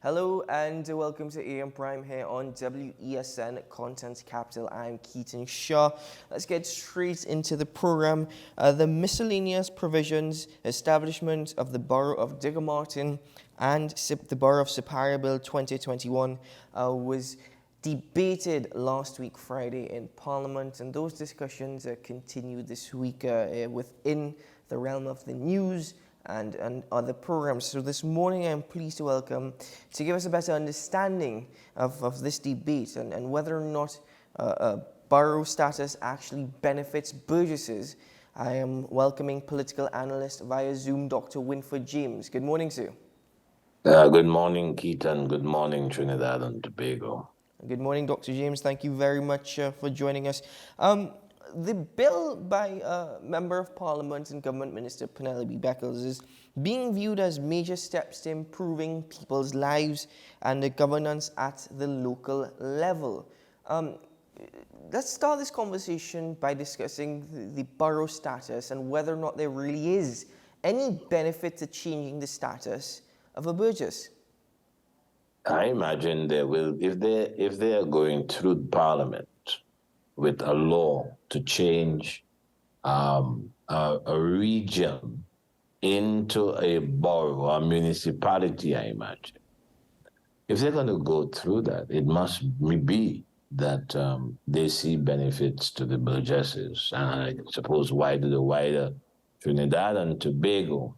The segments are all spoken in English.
Hello and welcome to AM Prime here on WESN Content Capital. I'm Keaton Shaw. Let's get straight into the program. The miscellaneous provisions, establishment of the Borough of Digger Martin and the Borough of Siparia Bill 2021 was debated last week Friday in Parliament, and those discussions continue this week within the realm of the news and other programs. So this morning I'm pleased to welcome, to give us a better understanding of this debate and whether or not borough status actually benefits Burgesses, I am welcoming political analyst via Zoom, Dr. Winford James. Good morning, sir. Good morning, Keaton. Good morning, Trinidad and Tobago. Good morning, Dr. James. Thank you very much for joining us. The bill by Member of Parliament and Government Minister Penelope Beckles is being viewed as major steps to improving people's lives and the governance at the local level. Let's start this conversation by discussing the borough status and whether or not there really is any benefit to changing the status of a Burgess. I imagine they will, if they are going through Parliament with a law to change a region into a borough or municipality, I imagine. If they're going to go through that, it must be that they see benefits to the Burgesses, and I suppose wider Trinidad and Tobago.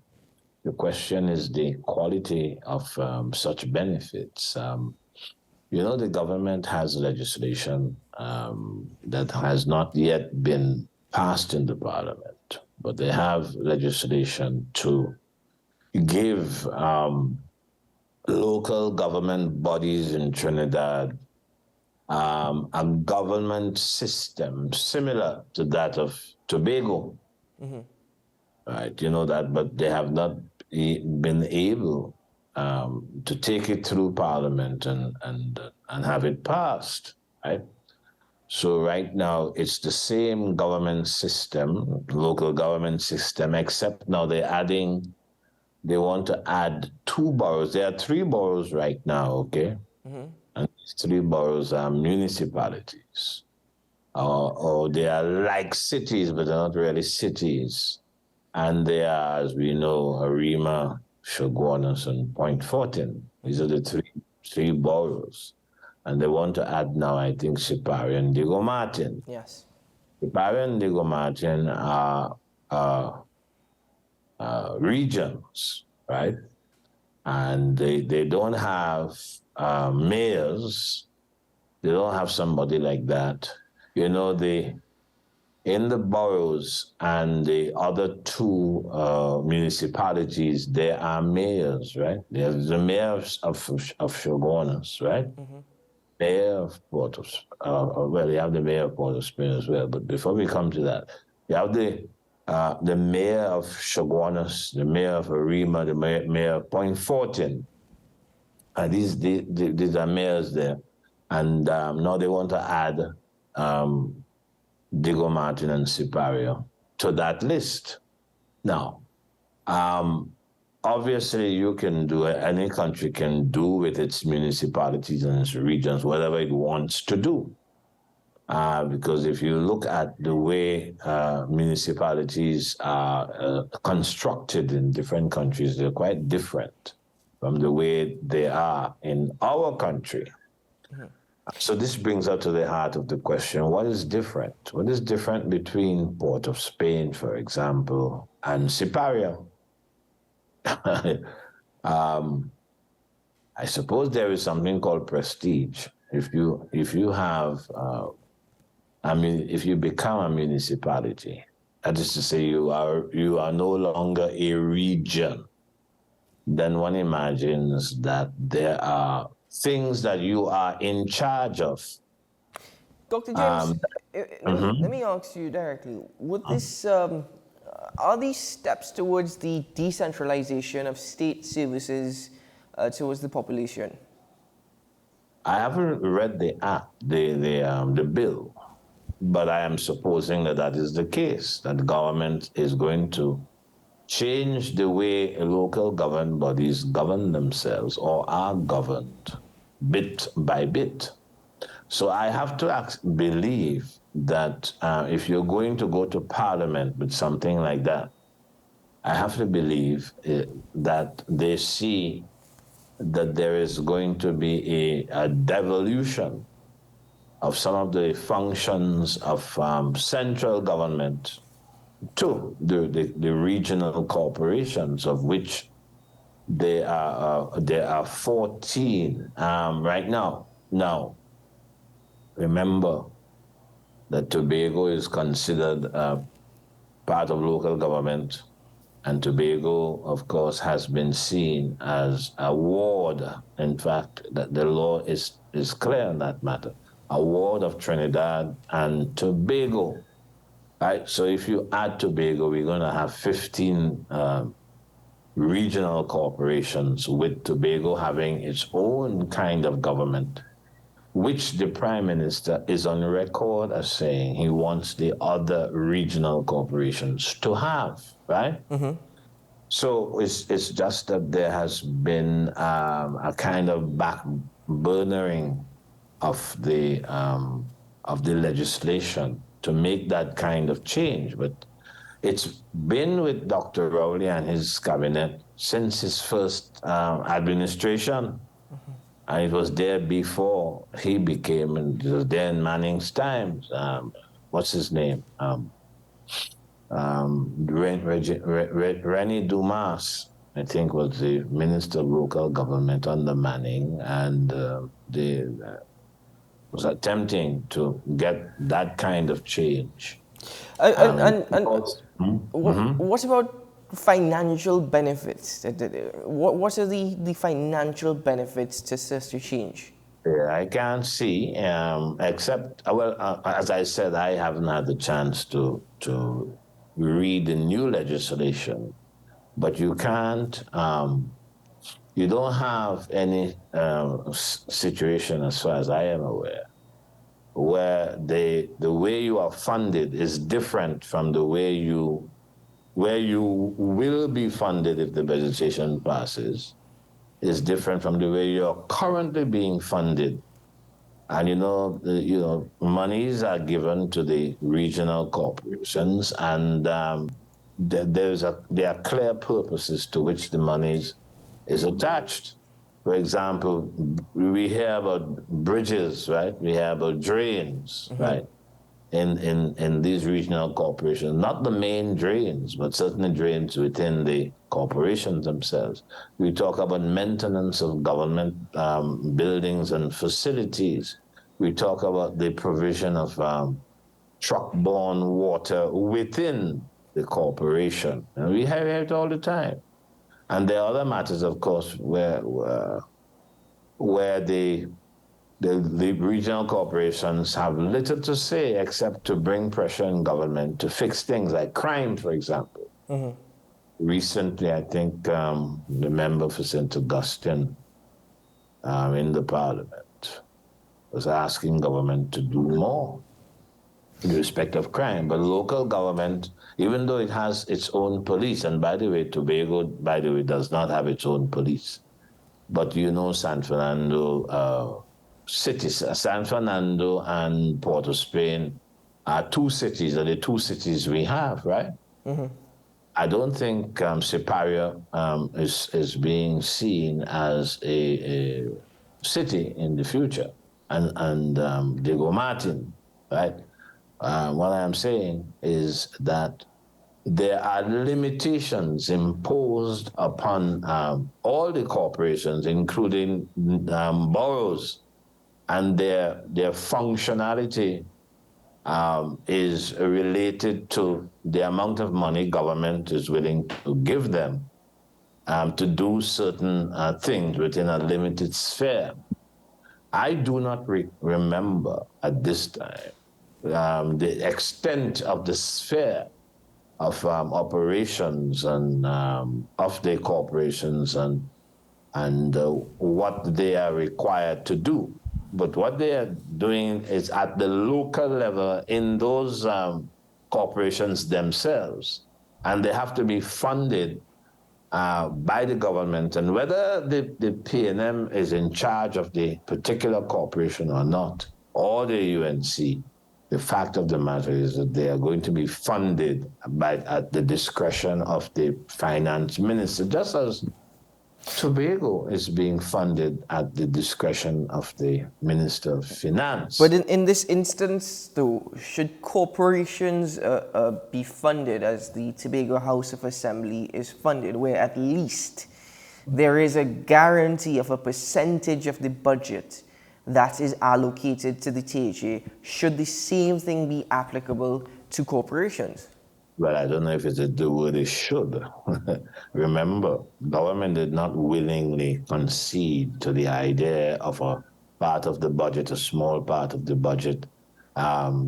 The question is the quality of such benefits. The government has legislation that has not yet been passed in the Parliament, but they have legislation to give local government bodies in Trinidad a government system similar to that of Tobago. Mm-hmm. Right, you know that, but they have not been able to take it through Parliament and have it passed, right? So right now it's the same government system, local government system, except now they want to add 2 boroughs. There are 3 boroughs right now, okay? Mm-hmm. And these 3 boroughs are municipalities. Or they are like cities, but they're not really cities. And they are, as we know, Arima, Chaguanas, and Point Fortin. These are the three boroughs. And they want to add now, I think, Siparia and Digger Martin. Yes. Siparia and Digger Martin are regions, right? And they don't have mayors. They don't have somebody like that. In the boroughs and the other 2 municipalities, there are mayors, right? There's the mayor of Chaguanas, right? Mm-hmm. Mayor of you have the mayor of Port of Spain as well. But before we come to that, you have the mayor of Chaguanas, the mayor of Arima, the mayor of Point Fortin. And these are mayors there. And now they want to add Digger Martin and Siparia to that list. Now, obviously any country can do with its municipalities and its regions whatever it wants to do. Because if you look at the way municipalities are constructed in different countries, they're quite different from the way they are in our country. Mm-hmm. So this brings us to the heart of the question, what is different? What is different between Port of Spain, for example, and Siparia? I suppose there is something called prestige. If you become a municipality, that is to say you are no longer a region, then one imagines that there are things that you are in charge of. Dr. James, let me ask you directly, would this, are these steps towards the decentralization of state services towards the population? I haven't read the bill, but I am supposing that is the case, that the government is going to change the way local government bodies govern themselves or are governed bit by bit. So I have to believe that if you're going to go to parliament with something like that, I have to believe that they see that there is going to be a devolution of some of the functions of central government to the regional corporations, of which there are 14 right now. Now, remember that Tobago is considered part of local government, and Tobago, of course, has been seen as a ward. In fact, that the law is clear on that matter. A ward of Trinidad and Tobago. Right? So if you add Tobago, we're going to have 15 regional corporations, with Tobago having its own kind of government, which the Prime Minister is on record as saying he wants the other regional corporations to have, right? So it's just that there has been a kind of back burnering of the legislation to make that kind of change. But it's been with Dr. Rowley and his cabinet since his first administration. And it was there before he became, and it was there in Manning's times. What's his name? Rennie Dumas, I think, was the Minister of Local Government under Manning, and they was attempting to get that kind of change. What about financial benefits? What are the financial benefits to sister change? Yeah, I can't see, except, as I said, I haven't had the chance to read the new legislation, but you can't, you don't have any situation, as far as I am aware, where the way you are funded is different from the way where you will be funded if the legislation passes, is different from the way you're currently being funded. And monies are given to the regional corporations, and there are clear purposes to which the monies is attached. For example, we hear about bridges, right? We hear about drains, right? In these regional corporations, not the main drains, but certainly drains within the corporations themselves. We talk about maintenance of government buildings and facilities. We talk about the provision of truck-borne water within the corporation. And we hear it all the time. And there are other matters, of course, where the regional corporations have little to say except to bring pressure on government to fix things like crime, for example. Recently, I think the member for St. Augustine in the parliament was asking government to do more in respect of crime. But local government, even though it has its own police, and by the way, Tobago, does not have its own police. But San Fernando cities, San Fernando and Port of Spain are the two cities we have, right? I don't think Siparia is being seen as a city in the future, and Diego Martin, right? What I am saying is that there are limitations imposed upon all the corporations, including boroughs, and their functionality is related to the amount of money government is willing to give them to do certain things within a limited sphere. I do not remember at this time the extent of the sphere of operations and of the corporations and what they are required to do. But what they are doing is at the local level in those corporations themselves. and they have to be funded by the government, and whether the PNM is in charge of the particular corporation or not, or the UNC, the fact of the matter is that they are going to be funded at the discretion of the finance minister, just as Tobago is being funded at the discretion of the Minister of Finance. But in this instance, though, should corporations be funded as the Tobago House of Assembly is funded, where at least there is a guarantee of a percentage of the budget that is allocated to the THA? Should the same thing be applicable to corporations? Well, I don't know if it's the word it should. Remember, government did not willingly concede to the idea of a part of the budget, a small part of the budget,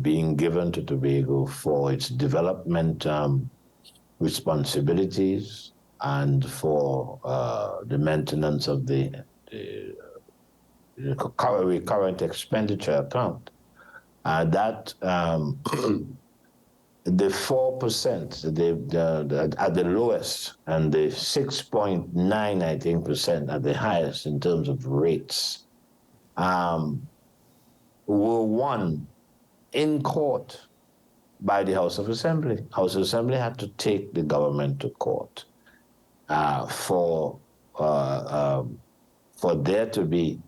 being given to Tobago for its development responsibilities and for the maintenance of the current expenditure account. The 4%, at the lowest, and the 6.9, I think, percent at the highest in terms of rates, were won in court by the House of Assembly. House of Assembly had to take the government to court for there to be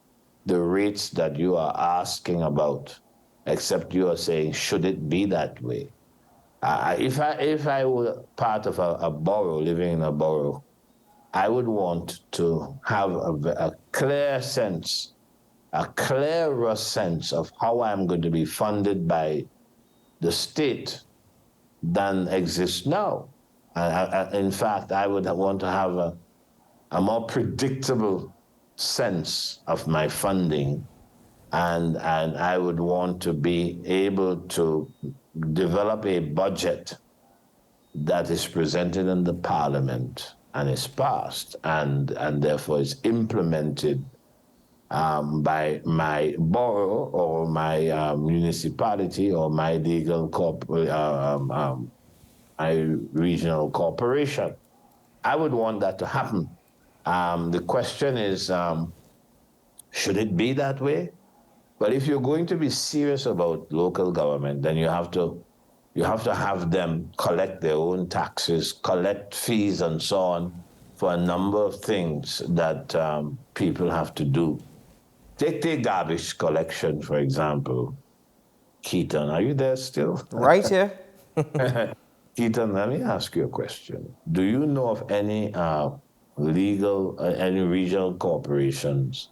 the rates that you are asking about, except you are saying, should it be that way? If I were part of a borough, living in a borough, I would want to have a clear sense, a clearer sense of how I'm going to be funded by the state than exists now. In fact, I would want to have a more predictable sense of my funding, and I would want to be able to develop a budget that is presented in the parliament and is passed and therefore is implemented by my borough or my municipality or my legal my regional corporation. I would want that to happen. The question is, should it be that way? But if you're going to be serious about local government, then you have to have them collect their own taxes, collect fees and so on for a number of things that people have to do. Take the garbage collection, for example. Keaton, are you there still? Right here. Keaton, let me ask you a question. Do you know of any any regional corporations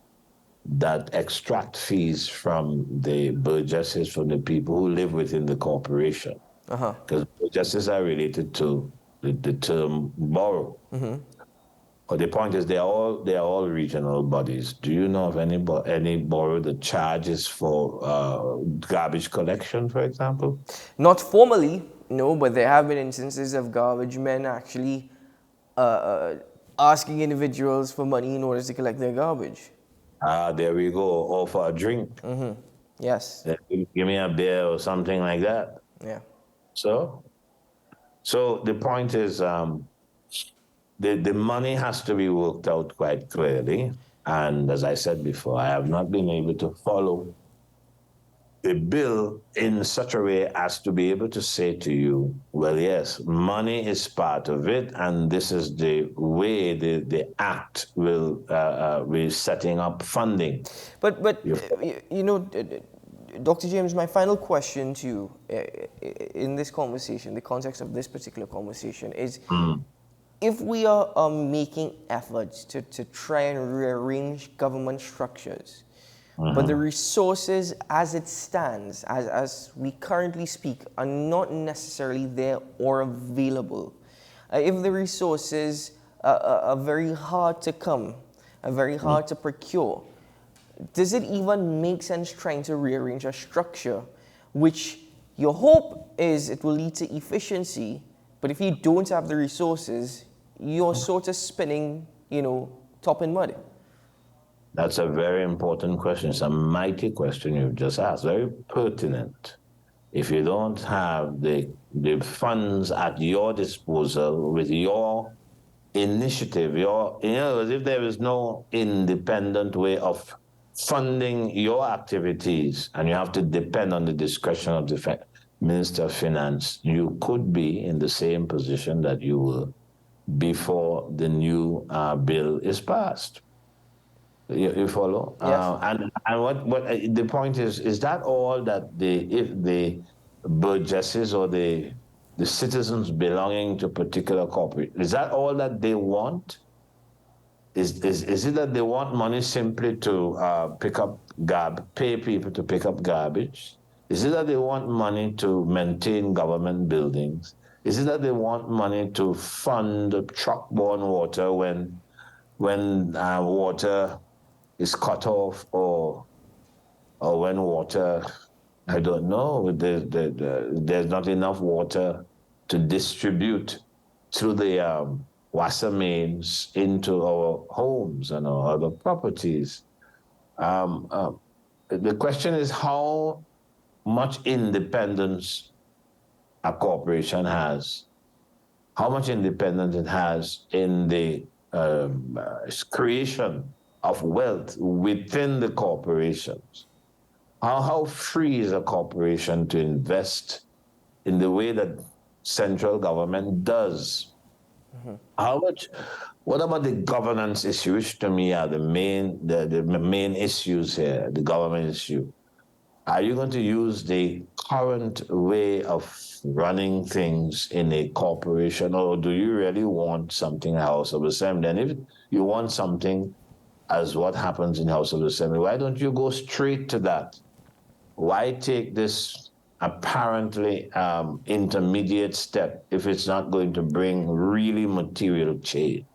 that extract fees from the burgesses, from the people who live within the corporation? Because burgesses are related to the term borough. But the point is, they are all regional bodies. Do you know of any borough that charges for garbage collection, for example? Not formally, no, but there have been instances of garbage men actually asking individuals for money in order to collect their garbage. There we go. Or for a drink. Yes. Give me a beer or something like that. Yeah. So the point is, the money has to be worked out quite clearly. And as I said before, I have not been able to follow the bill in such a way as to be able to say to you, well, yes, money is part of it, and this is the way the act will be setting up funding. But you know, Dr. James, my final question to you in this conversation, the context of this particular conversation is, if we are making efforts to try and rearrange government structures, but the resources as it stands, as we currently speak, are not necessarily there or available, if the resources are very hard to come, are very hard to procure, does it even make sense trying to rearrange a structure which your hope is it will lead to efficiency, but if you don't have the resources, you're sort of spinning, top in mud? That's a very important question. It's a mighty question you've just asked, very pertinent. If you don't have the the funds at your disposal with your initiative, in other words, if there is no independent way of funding your activities and you have to depend on the discretion of the Minister of Finance, you could be in the same position that you were before the new bill is passed. You follow? Yes. And what the point is that all that if the burgesses or the citizens belonging to particular corporate, is that all that they want? Is it that they want money simply to pay people to pick up garbage? Is it that they want money to maintain government buildings? Is it that they want money to fund truck-borne water when water is cut off, or when water, I don't know, there's not enough water to distribute through the wasser mains into our homes and our other properties. The question is how much independence a corporation has, how much independence it has in the creation of wealth within the corporations. How free is a corporation to invest in the way that central government does? What about the governance issue, which to me are the main issues here, the government issue? Are you going to use the current way of running things in a corporation, or do you really want something House of Assembly? And if you want something as what happens in House of Assembly, why don't you go straight to that? Why take this apparently intermediate step if it's not going to bring really material change?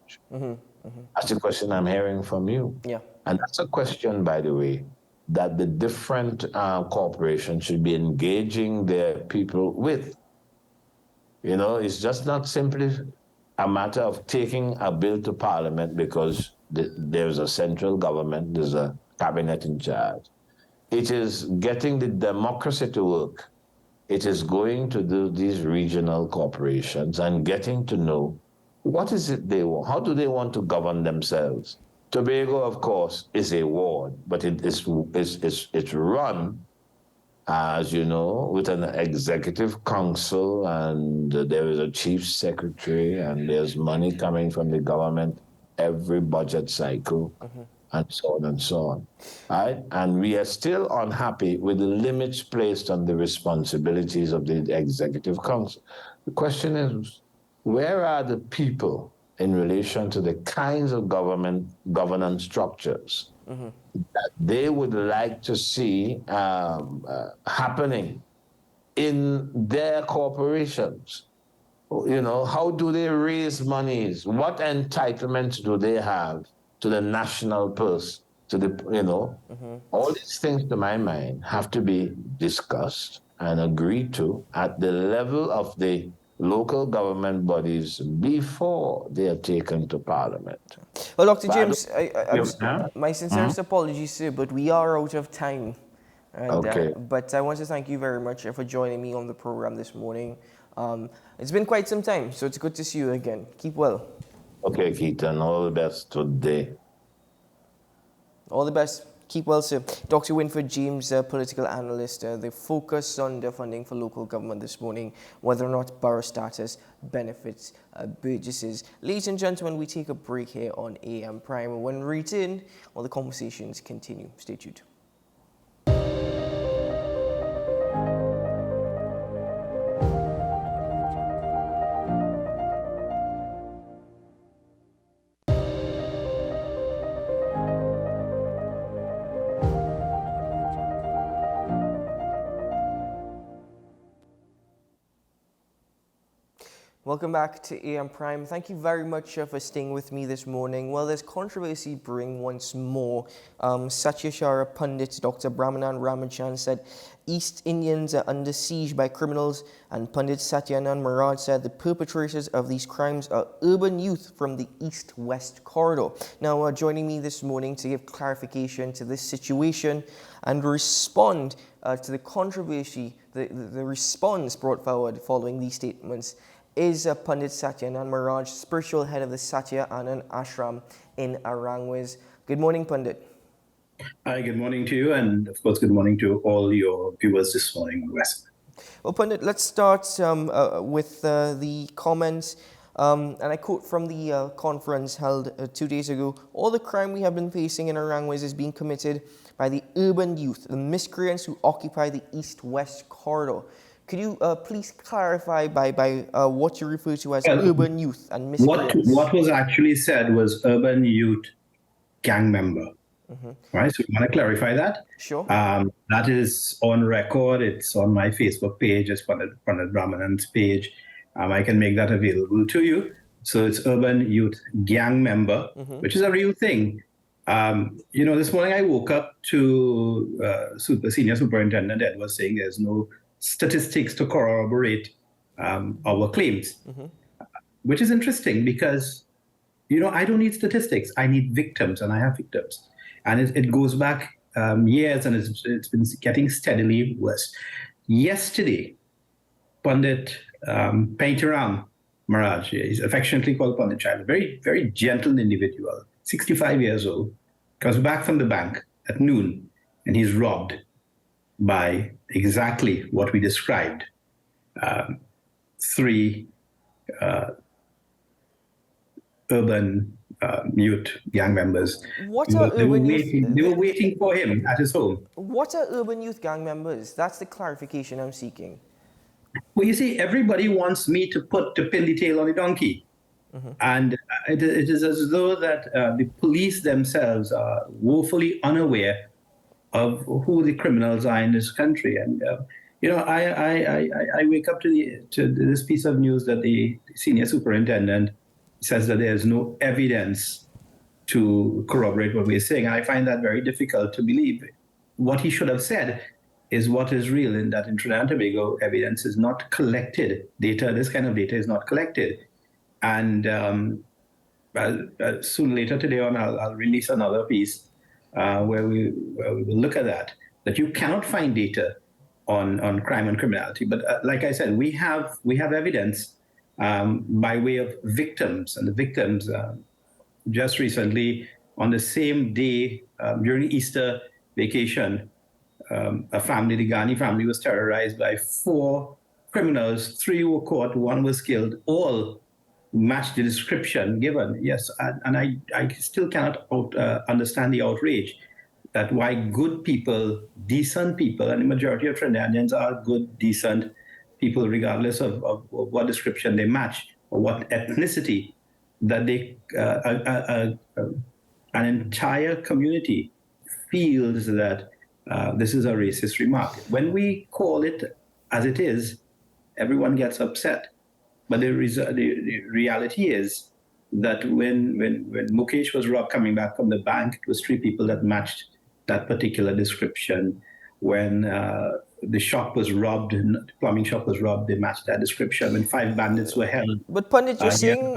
That's the question I'm hearing from you. Yeah. And that's a question, by the way, that the different corporations should be engaging their people with. You know, it's just not simply a matter of taking a bill to Parliament because there's a central government, there's a cabinet in charge. It is getting the democracy to work. It is going to these regional corporations and getting to know what is it they want. How do they want to govern themselves? Tobago, of course, is a ward, but it's run, as you know, with an executive council, and there is a chief secretary, and there's money coming from the government every budget cycle, and so on and so on. Right? And we are still unhappy with the limits placed on the responsibilities of the executive council. The question is, where are the people in relation to the kinds of governance structures that they would like to see happening in their corporations? You know, how do they raise monies? What entitlements do they have to the national purse? All these things, to my mind, have to be discussed and agreed to at the level of the local government bodies before they are taken to Parliament. Well, Dr. James, my sincerest apologies, sir, but we are out of time. And, okay. But I want to thank you very much for joining me on the program this morning. It's been quite some time, so it's good to see you again. Keep well. Okay, Keaton, all the best today. All the best. Keep well, sir. Dr. Winford James, political analyst, the focus on the funding for local government this morning, whether or not borough status benefits burgesses. Ladies and gentlemen, we take a break here on AM Prime. When we return, all the conversations continue. Stay tuned. Welcome back to AM Prime. Thank you very much for staying with me this morning. Well, there's controversy brewing once more. Satyashara pundit Dr. Brahmanan Ramachan said East Indians are under siege by criminals, and Pundit Satyanand Marad said the perpetrators of these crimes are urban youth from the East-West corridor. Now, joining me this morning to give clarification to this situation and respond to the controversy the response brought forward following these statements is Pandit Satyanand Maharaj, spiritual head of the Satya Anand Ashram in Arangwes. Good morning, Pandit. Hi, good morning to you, and of course, good morning to all your viewers this morning on West. Well, Pandit, let's start with the comments, and I quote from the conference held 2 days ago. All the crime we have been facing in Arangwes is being committed by the urban youth, the miscreants who occupy the east-west corridor. Could you please clarify by what you refer to as urban youth and miscreants? What was actually said was urban youth gang member. Right, so you want to clarify that? Sure. That is on record. It's on my Facebook page. It's Pandit Brahmanand's page. I can make that available to you. So it's urban youth gang member, which is a real thing. This morning I woke up to Senior Superintendent Ed was saying there's no statistics to corroborate our claims, which is interesting because, I don't need statistics. I need victims, and I have victims. And it goes back years, and it's been getting steadily worse. Yesterday, Pandit Paintaram Maharaj, he's affectionately called Pandit Child, a very, very gentle individual, 65 years old, comes back from the bank at noon, and he's robbed by exactly what we described. Three urban youth gang members. They were waiting for him at his home. What are urban youth gang members? That's the clarification I'm seeking. Well, you see, everybody wants me to pin the tail on the donkey. And it is as though that the police themselves are woefully unaware of who the criminals are in this country. And, I wake up to this piece of news that the senior superintendent says that there's no evidence to corroborate what we're saying. And I find that very difficult to believe. What he should have said is what is real, in that in Trinidad and Tobago, evidence is not collected. This kind of data is not collected. And soon later today on, I'll release another piece where we will look at that you cannot find data on crime and criminality. But like I said, we have evidence by way of victims. And the victims, just recently, on the same day during the Easter vacation, the Ghani family was terrorized by 4 criminals. 3 were caught, 1 was killed. All matched the description given. Yes, and I still cannot understand the outrage that why good people, decent people, and the majority of Trinidadians are good, decent people, regardless of what description they match or what ethnicity, that an entire community feels that this is a racist remark. When we call it as it is, everyone gets upset. But the reality is that when Mukesh was robbed coming back from the bank, it was 3 people that matched that particular description. When the shop was robbed, the plumbing shop was robbed, they matched that description. When 5 bandits were held, but Pandit, you're saying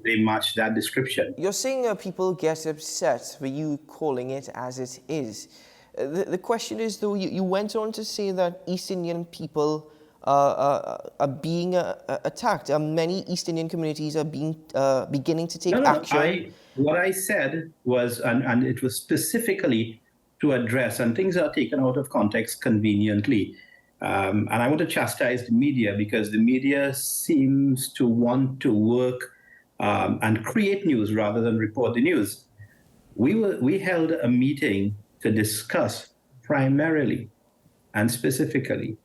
they matched that description. You're saying people get upset for you calling it as it is. The question is, though, you went on to say that East Indian people are being attacked. Many East Indian communities are beginning to take action. What I said was, and it was specifically to address, and things are taken out of context conveniently. And I want to chastise the media, because the media seems to want to work and create news rather than report the news. We held a meeting to discuss primarily and specifically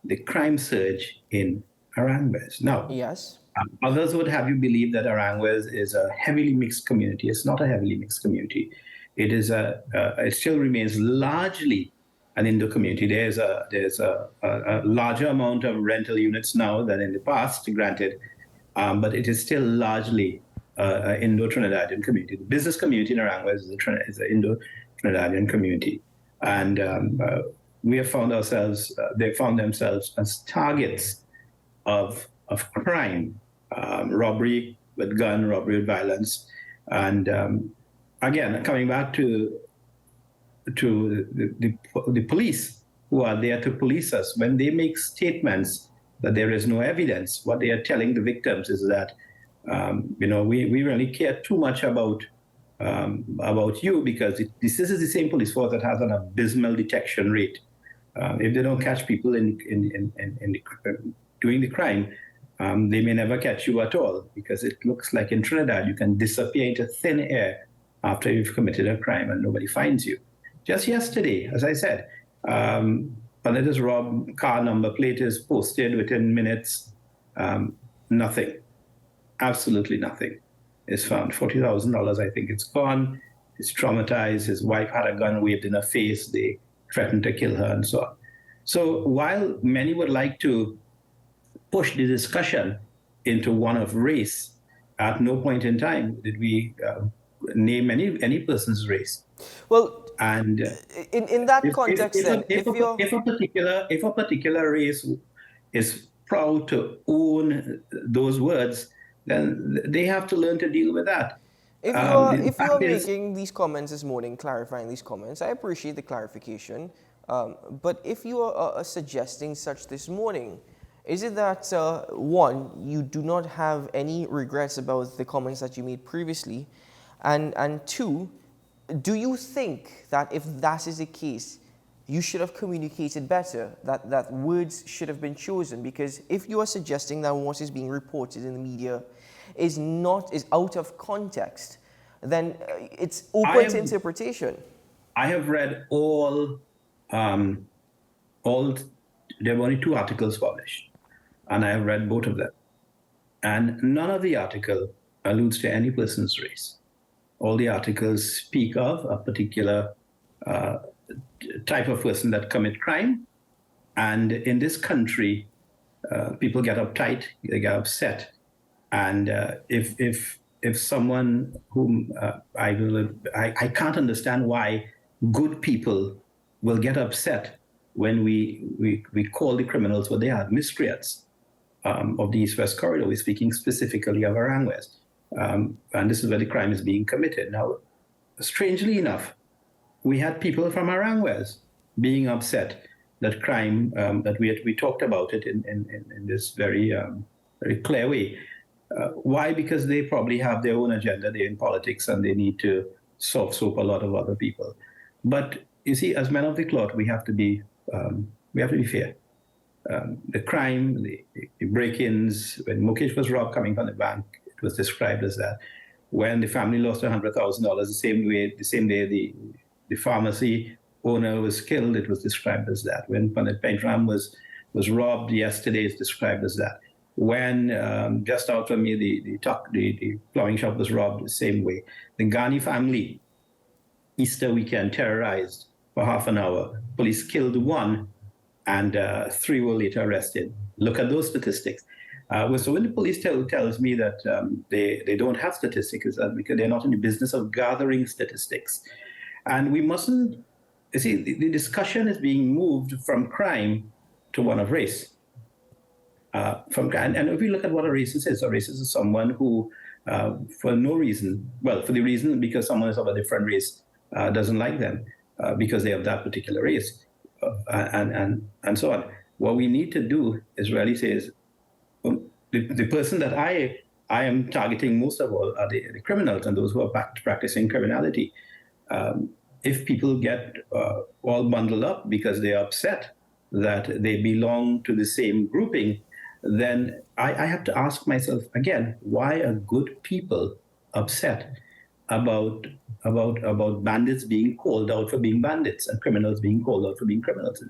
the crime surge in Arangwes. Now, yes, others would have you believe that Arangwes is a heavily mixed community. It's not a heavily mixed community. It is it still remains largely an Indo community. There's a larger amount of rental units now than in the past, granted, but it is still largely an Indo-Trinidadian community. The business community in Arangwes is an Indo-Trinidadian community, and we have found ourselves. They found themselves as targets of crime, robbery with gun, robbery with violence, and again, coming back to the police, who are there to police us, when they make statements that there is no evidence, what they are telling the victims is that, we really care too much about you because this is the same police force that has an abysmal detection rate. If they don't catch people doing the crime, they may never catch you at all because it looks like in Trinidad you can disappear into thin air after you've committed a crime and nobody finds you. Just yesterday, as I said, Panetta's robbed car number plate is posted within minutes. Nothing, absolutely nothing is found. $40,000, I think it's gone. He's traumatized. His wife had a gun waved in her face. They threatened to kill her and so on. So while many would like to push the discussion into one of race, at no point in time did we name any person's race. Well, and in that context, if a particular race is proud to own those words, then they have to learn to deal with that. If you're making these comments this morning, clarifying these comments, I appreciate the clarification. But if you are suggesting such this morning, is it that, one, you do not have any regrets about the comments that you made previously? And two, do you think that if that is the case, you should have communicated better, that words should have been chosen? Because if you are suggesting that what is being reported in the media is out of context, then it's open to interpretation. I have read all, there were only 2 articles published, and I have read both of them. And none of the article alludes to any person's race. All the articles speak of a particular type of person that commit crime. And in this country, people get uptight, they get upset. And if someone whom I can't understand why good people will get upset when we call the criminals what they are, miscreants of the East-West Corridor. We're speaking specifically of Arang West. And this is where the crime is being committed. Now, strangely enough, we had people from Arang West being upset that crime, that we talked about it in this very clear way. Why? Because they probably have their own agenda. They're in politics and they need to soft soap a lot of other people. But you see, as men of the cloth, we have to be fair. The crime, the break-ins, when Mukesh was robbed coming from the bank, it was described as that. When the family lost $100,000, the same day the pharmacy owner was killed, it was described as that. When Panit Paintram was robbed yesterday, it's described as that. When just out from me, the plumbing shop was robbed the same way. The Ghani family, Easter weekend, terrorized for half an hour. Police killed 1 and 3 were later arrested. Look at those statistics. So when the police tells me that they don't have statistics, it's because they're not in the business of gathering statistics. And we mustn't, you see, the discussion is being moved from crime to one of race. And if we look at what a racist is someone who, for no reason, well, for the reason because someone is of a different race doesn't like them because they have that particular race, and so on. What we need to do is really say is, the person that I am targeting most of all are the criminals and those who are practicing criminality. If people get all bundled up because they're upset that they belong to the same grouping, then I have to ask myself again, why are good people upset about bandits being called out for being bandits and criminals being called out for being criminals?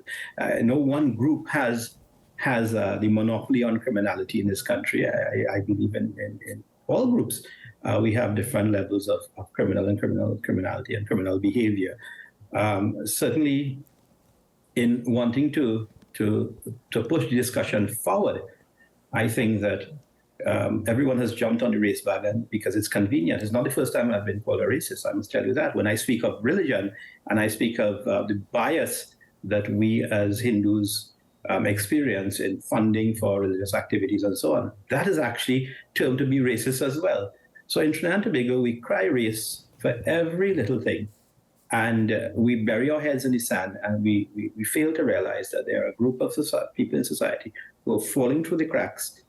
No one group has the monopoly on criminality in this country. I believe in all groups. We have different levels of criminality and criminal behavior. Certainly, in wanting to push the discussion forward, I think that everyone has jumped on the race wagon because it's convenient. It's not the first time I've been called a racist, I must tell you that. When I speak of religion and I speak of the bias that we as Hindus experience in funding for religious activities and so on, that is actually termed to be racist as well. So in Trinidad and Tobago, we cry race for every little thing. And we bury our heads in the sand, and we fail to realize that there are a group of people in society who are falling through the cracks.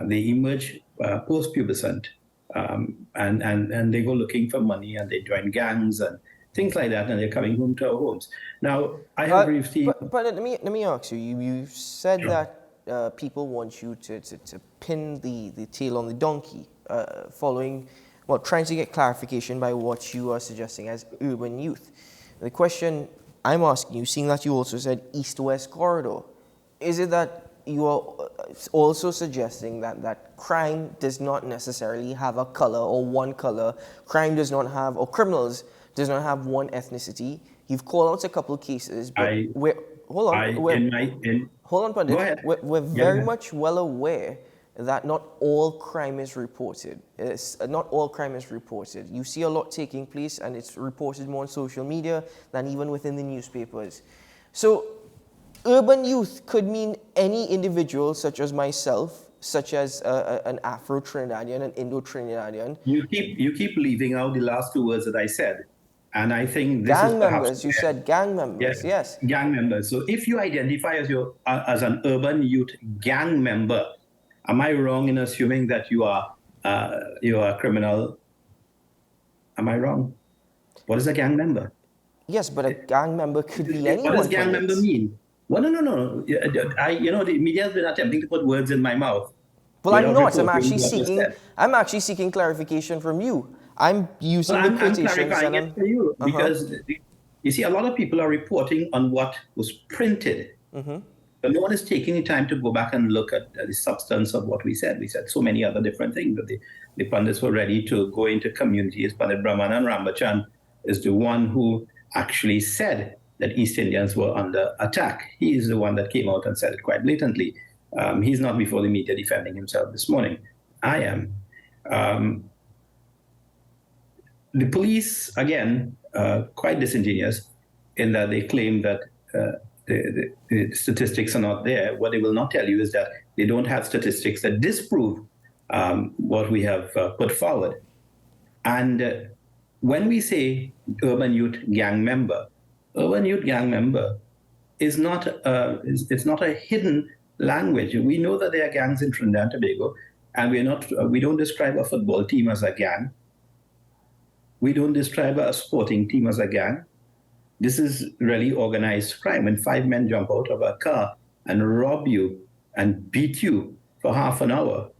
They emerge post-pubescent, and they go looking for money, and they join gangs and things like that, and they're coming home to our homes. Now, I have received... But let me ask you, you said Sure. that people want you to pin the tail on the donkey, trying to get clarification by what you are suggesting as urban youth. The question I'm asking you, seeing that you also said east-west corridor, is it that you are also suggesting that crime does not necessarily have a color or one color? Crime does not have, or criminals does not have one ethnicity. You've called out a couple of cases, but hold on, Pandit. Go ahead. We're very much well aware that not all crime is reported. Not all crime is reported. You see a lot taking place, and it's reported more on social media than even within the newspapers. So, urban youth could mean any individual, such as myself, such as an Afro-Trinidadian, an Indo-Trinidadian. You keep leaving out the last two words that I said. And I think this gang is perhaps... members, you said gang members, yes. Gang members. So if you identify as an urban youth gang member, am I wrong in assuming that you are a criminal? Am I wrong? What is a gang member? Yes, but a gang member could be anyone. What does gang member mean? Well, no. The media has been attempting to put words in my mouth. Well, I'm not. I'm actually seeking clarification from you. I'm using the quotations. I'm clarifying it for you because you see, a lot of people are reporting on what was printed, but no one is taking the time to go back and look at the substance of what we said. We said so many other different things, but the pundits were ready to go into communities. Pandit Brahmanan Rambachan is the one who actually said that East Indians were under attack. He is the one that came out and said it quite blatantly. He's not before the media defending himself this morning. I am. The police, again, quite disingenuous in that they claim that the statistics are not there. What they will not tell you is that they don't have statistics that disprove what we have put forward. And when we say urban youth gang member is not it's not a hidden language. We know that there are gangs in Trinidad and Tobago, and we don't describe a football team as a gang. We don't describe a sporting team as a gang. This is really organized crime. When 5 men jump out of a car and rob you and beat you for half an hour,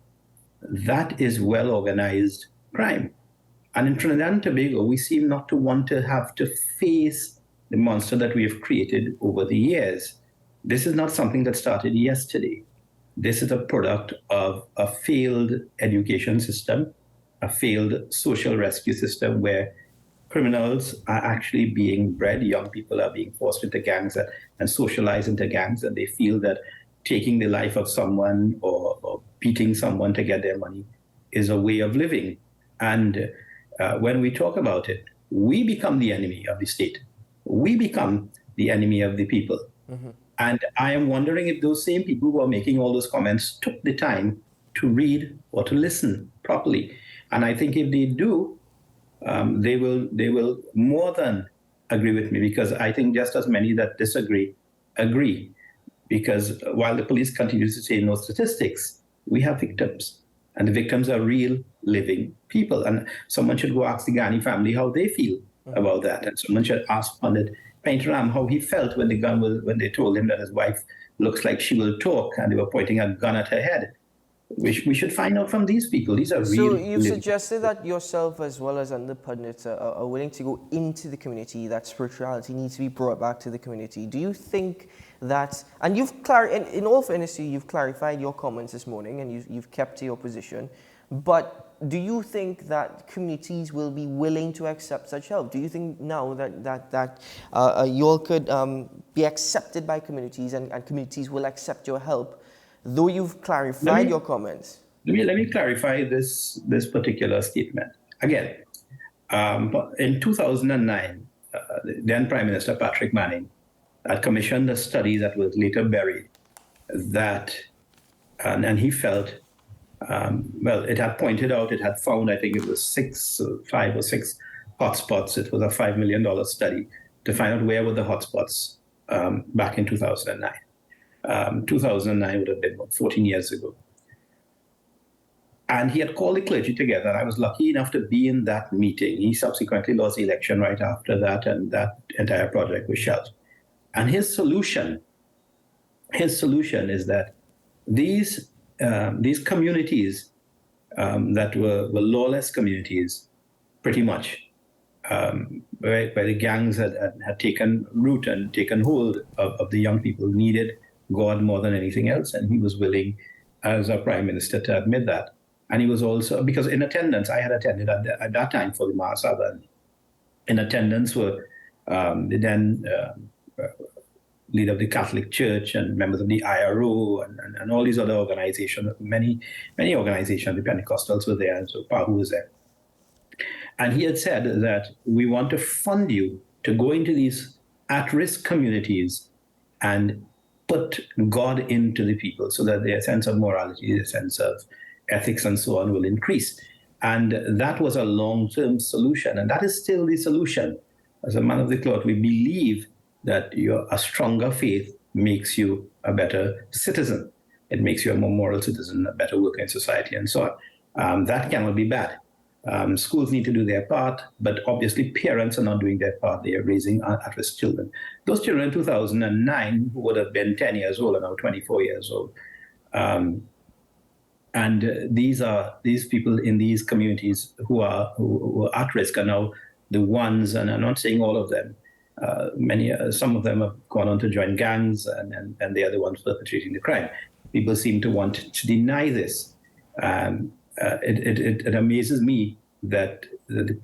that is well organized crime. And in Trinidad and Tobago, we seem not to want to have to face the monster that we have created over the years. This is not something that started yesterday. This is a product of a failed education system, a failed social rescue system where criminals are actually being bred. Young people are being forced into gangs and socialized into gangs, and they feel that taking the life of someone or beating someone to get their money is a way of living. And when we talk about it, we become the enemy of the state. We become the enemy of the people. And I am wondering if those same people who are making all those comments took the time to read or to listen properly. And I think if they do, they will more than agree with me, because I think just as many that disagree agree. Because while the police continues to say no statistics, we have victims, and the victims are real living people. And someone should go ask the Ghani family how they feel about that, and someone should ask Pandit Paintaram how he felt when when they told him that his wife looks like she will talk, and they were pointing a gun at her head. We should find out from these people. These are real. So you've suggested that yourself, as well as other pundits, are willing to go into the community, that spirituality needs to be brought back to the community. Do you think that, and in all fairness to you, you've clarified your comments this morning, and you've kept to your position, but do you think that communities will be willing to accept such help? Do you think now that you all could be accepted by communities, and communities will accept your help, though you've clarified your comments? Let me clarify this particular statement. Again, in 2009, then Prime Minister Patrick Manning had commissioned a study that was later buried, and he felt, it had pointed out, it had found, I think it was 5 or 6 hotspots. It was a $5 million study to find out where were the hotspots back in 2009. 2009 would have been, 14 years ago. And he had called the clergy together, and I was lucky enough to be in that meeting. He subsequently lost the election right after that, and that entire project was shelved. And his solution is that these communities that were lawless communities, pretty much, where the gangs had taken root and taken hold of the young people, needed God more than anything else. And he was willing, as a prime minister, to admit that. And he was also, because in attendance, I had attended at that time for the Mahasabha, and in attendance were the then leader of the Catholic Church and members of the IRO and all these other organizations, many organizations, the Pentecostals were there, and so Pahu was there. And he had said that we want to fund you to go into these at-risk communities and put God into the people so that their sense of morality, their sense of ethics and so on will increase. And that was a long-term solution. And that is still the solution. As a man of the cloth, we believe that a stronger faith makes you a better citizen. It makes you a more moral citizen, a better worker in society, and so on. That cannot be bad. Schools need to do their part, but obviously parents are not doing their part. They are raising at-risk children. Those children in 2009 who would have been 10 years old are now 24 years old. And these people in these communities who are at risk are now the ones, and I'm not saying all of them, some of them have gone on to join gangs, and they are the ones perpetrating the crime. People seem to want to deny this. It amazes me that,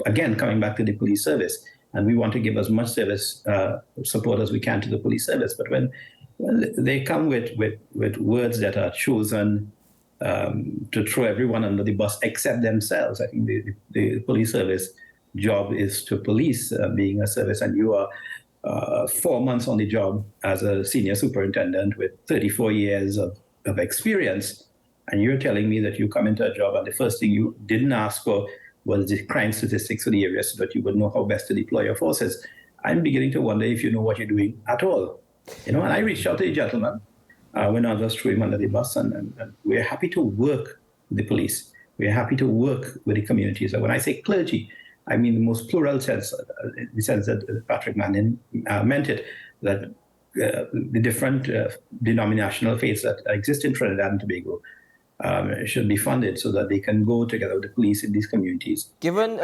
again, coming back to the police service, and we want to give as much service support as we can to the police service, but when they come with words that are chosen to throw everyone under the bus except themselves, I think the police service job is to police, being a service, and you are 4 months on the job as a senior superintendent with 34 years of experience, and you're telling me that you come into a job and the first thing you didn't ask for was the crime statistics for the area so that you would know how best to deploy your forces. I'm beginning to wonder if you know what you're doing at all. And I reached out to the gentleman when others threw him under the bus, and we're happy to work with the police. We're happy to work with the communities. And when I say clergy, I mean the most plural sense, the sense that Patrick Manning meant it, that the different denominational faiths that exist in Trinidad and Tobago should be funded so that they can go together with the police in these communities. Given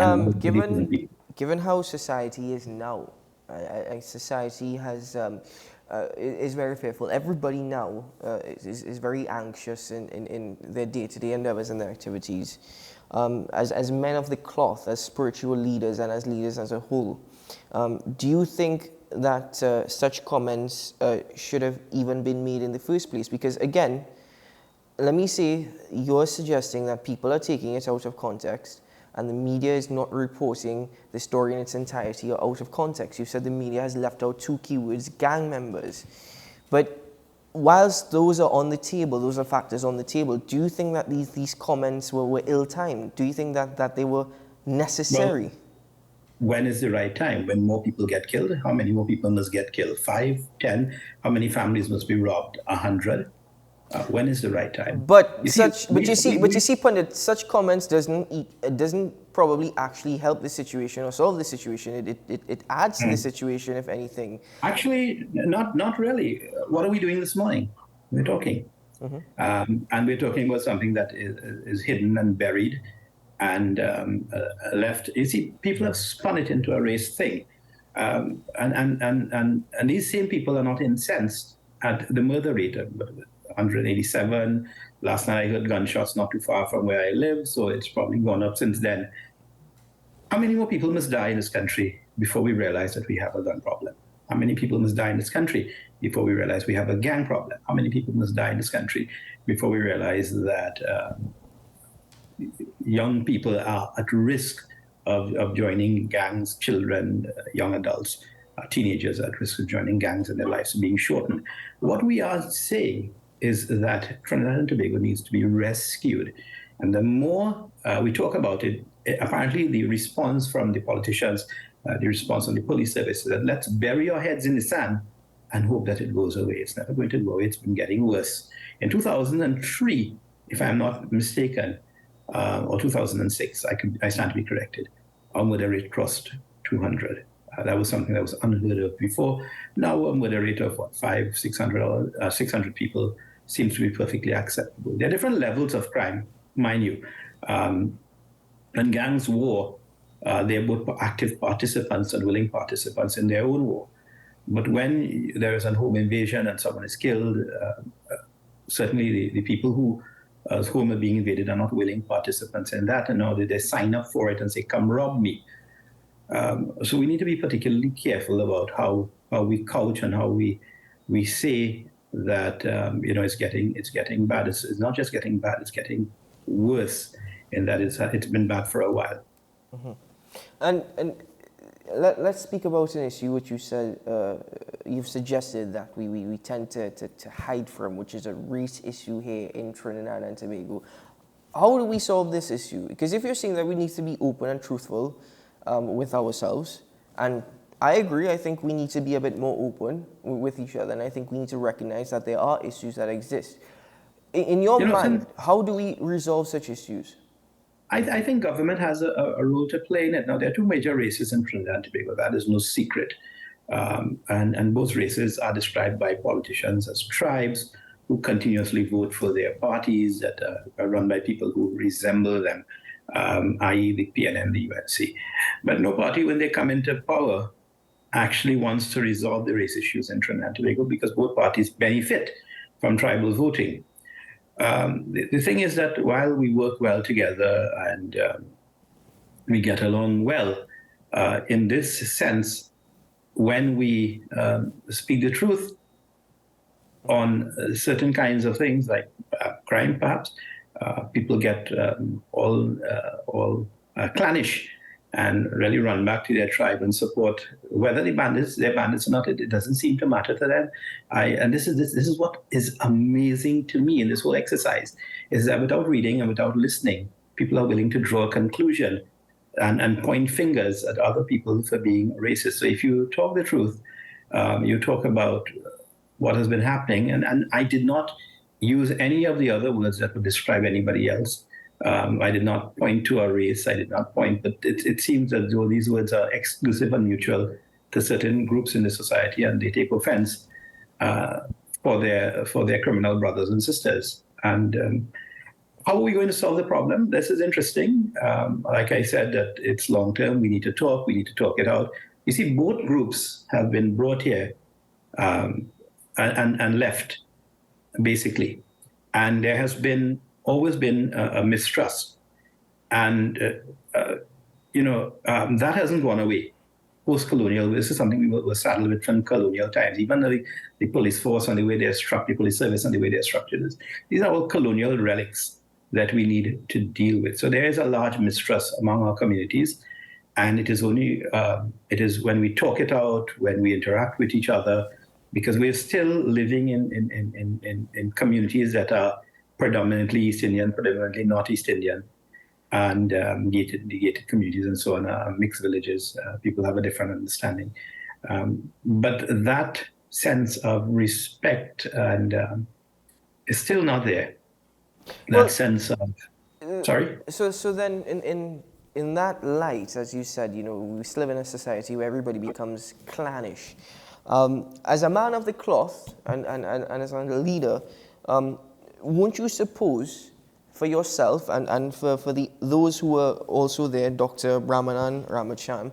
how society is now, society has is very fearful. Everybody now is very anxious in their day-to-day endeavors and their activities. As men of the cloth, as spiritual leaders, and as leaders as a whole, do you think that such comments should have even been made in the first place? Because again, let me say, you're suggesting that people are taking it out of context and the media is not reporting the story in its entirety or out of context. You said the media has left out two keywords, gang members. But whilst those are on the table, those are factors on the table, do you think that these comments were ill-timed? Do you think that they were necessary? Well, when is the right time? When more people get killed? How many more people must get killed? 5, 10? How many families must be robbed? 100? When is the right time? But you see, Pandit, such comments doesn't probably actually help the situation or solve the situation. It adds to the situation, if anything. Actually, not really. What are we doing this morning? We're talking, and we're talking about something that is hidden and buried, and left. You see, people have spun it into a race thing, and these same people are not incensed at the murder rate. 187. Last night I heard gunshots not too far from where I live, so it's probably gone up since then. How many more people must die in this country before we realize that we have a gun problem? How many people must die in this country before we realize we have a gang problem? How many people must die in this country before we realize that young people are at risk of joining gangs, children, young adults, teenagers at risk of joining gangs and their lives being shortened? What we are saying is that Trinidad and Tobago needs to be rescued. And the more we talk about it, apparently the response from the politicians, the response from the police service is that let's bury our heads in the sand and hope that it goes away. It's never going to go away. It's been getting worse. In 2003, if I'm not mistaken, or 2006, I stand to be corrected, our murder rate crossed 200. That was something that was unheard of before. Now a murder rate of 600 people seems to be perfectly acceptable. There are different levels of crime, mind you. When gangs war, they're both active participants and willing participants in their own war. But when there is a home invasion and someone is killed, certainly the people whose home are being invaded are not willing participants in that, and now they sign up for it and say, come rob me. So we need to be particularly careful about how we couch and how we say that it's getting bad. It's not just getting bad; it's getting worse, in that it's been bad for a while. Mm-hmm. And let's speak about an issue which you said you've suggested that we tend to hide from, which is a race issue here in Trinidad and Tobago. How do we solve this issue? Because if you're saying that we need to be open and truthful with ourselves, and I agree, I think we need to be a bit more open with each other, and I think we need to recognize that there are issues that exist. In your mind, how do we resolve such issues? I think government has a role to play in it. Now, there are two major races in Trinidad and Tobago. That is no secret. And both races are described by politicians as tribes who continuously vote for their parties that are run by people who resemble them, i.e. the PNM, the UNC. But no party, when they come into power, actually wants to resolve the race issues in Trinidad and Tobago, because both parties benefit from tribal voting. The thing is that while we work well together and we get along well, in this sense, when we speak the truth on certain kinds of things like crime, perhaps, people get all clannish and really run back to their tribe and support whether they're bandits or not. It doesn't seem to matter to them. And this is what is amazing to me in this whole exercise, is that without reading and without listening, people are willing to draw a conclusion and point fingers at other people for being racist. So if you talk the truth, you talk about what has been happening, and I did not use any of the other words that would describe anybody else. I did not point to a race. I did not point, but it seems as though these words are exclusive and mutual to certain groups in the society, and they take offense for their criminal brothers and sisters. And how are we going to solve the problem? This is interesting. Like I said, that it's long term. We need to talk. We need to talk it out. You see, both groups have been brought here and left, basically, and there has always been a mistrust, and that hasn't gone away. Post-colonial, this is something we were saddled with from colonial times. Even the police force and the way they're structured, the police service and the way they're structured, these are all colonial relics that we need to deal with. So there is a large mistrust among our communities, and it is only when we talk it out, when we interact with each other, because we're still living in communities that are predominantly East Indian, predominantly Northeast Indian, and gated communities and so on, mixed villages. People have a different understanding. But that sense of respect and is still not there. That sense of, sorry? So then in that light, as you said, we still live in a society where everybody becomes clannish. As a man of the cloth and as a leader, won't you suppose for yourself and for those who are also there, Dr. Brahmanan Ramachan,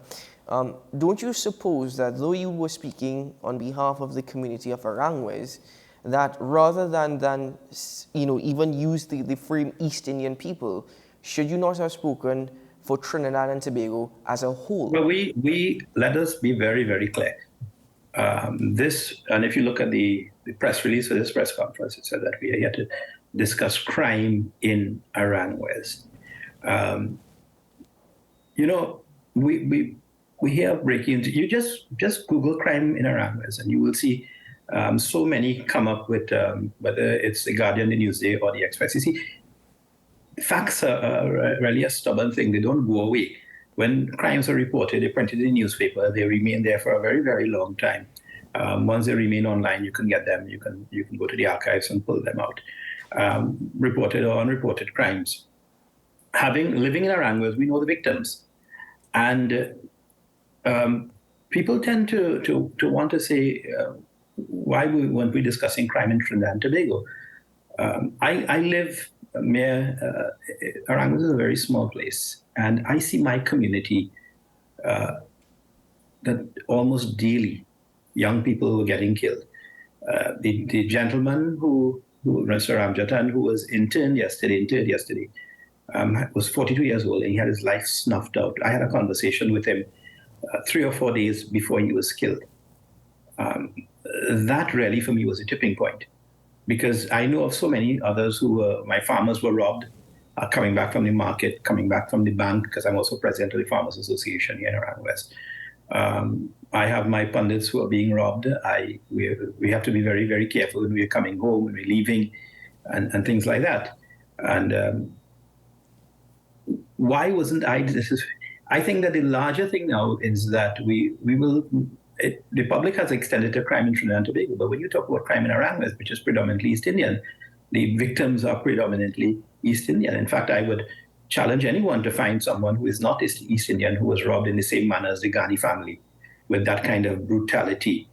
don't you suppose that though you were speaking on behalf of the community of Arangwes, that rather than even use the frame East Indian people, should you not have spoken for Trinidad and Tobago as a whole? Well, we let us be very, very clear. This, and if you look at the press release for this press conference, it said that we are here to discuss crime in Arangwes. We hear breaking into, you just Google crime in Arangwes and you will see so many come up with, whether it's the Guardian, the Newsday, or the Express. You see, facts are really a stubborn thing. They don't go away. When crimes are reported, they're printed in the newspaper. They remain there for a very, very long time. Once they remain online, you can get them. You can go to the archives and pull them out. Reported or unreported crimes. Living in Aranguez, we know the victims, and people tend to want to say, why weren't we discussing crime in Trinidad and Tobago? I live near Aranguez is a very small place, and I see my community that almost daily young people were getting killed. The gentleman who Mr. Ramjatan, who was interned yesterday, was 42 years old, and he had his life snuffed out. I had a conversation with him 3 or 4 days before he was killed. That really, for me, was a tipping point, because I know of so many others my farmers were robbed, coming back from the market, coming back from the bank, because I'm also president of the Farmers Association here in Aranguez. I have my pundits who are being robbed. We have to be very, very careful when we're coming home, when we're leaving, and things like that. And why wasn't I? I think that the larger thing now is that the public has extended to crime in Trinidad and Tobago, but when you talk about crime in Aranguez, which is predominantly East Indian, the victims are predominantly East Indian. In fact, I would challenge anyone to find someone who is not East Indian who was robbed in the same manner as the Ghani family, with that kind of brutality.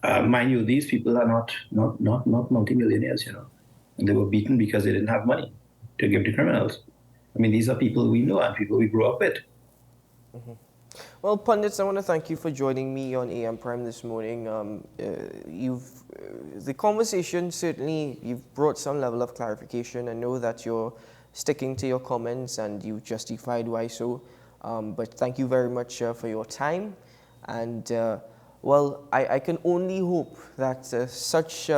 Mind you, these people are not multimillionaires, and they were beaten because they didn't have money to give to criminals. I mean, these are people we know and people we grew up with. Mm-hmm. Well, pundits, I want to thank you for joining me on AM Prime this morning. The conversation, certainly, you've brought some level of clarification. I know that you're sticking to your comments and you justified why so. But thank you very much for your time. And, I can only hope that such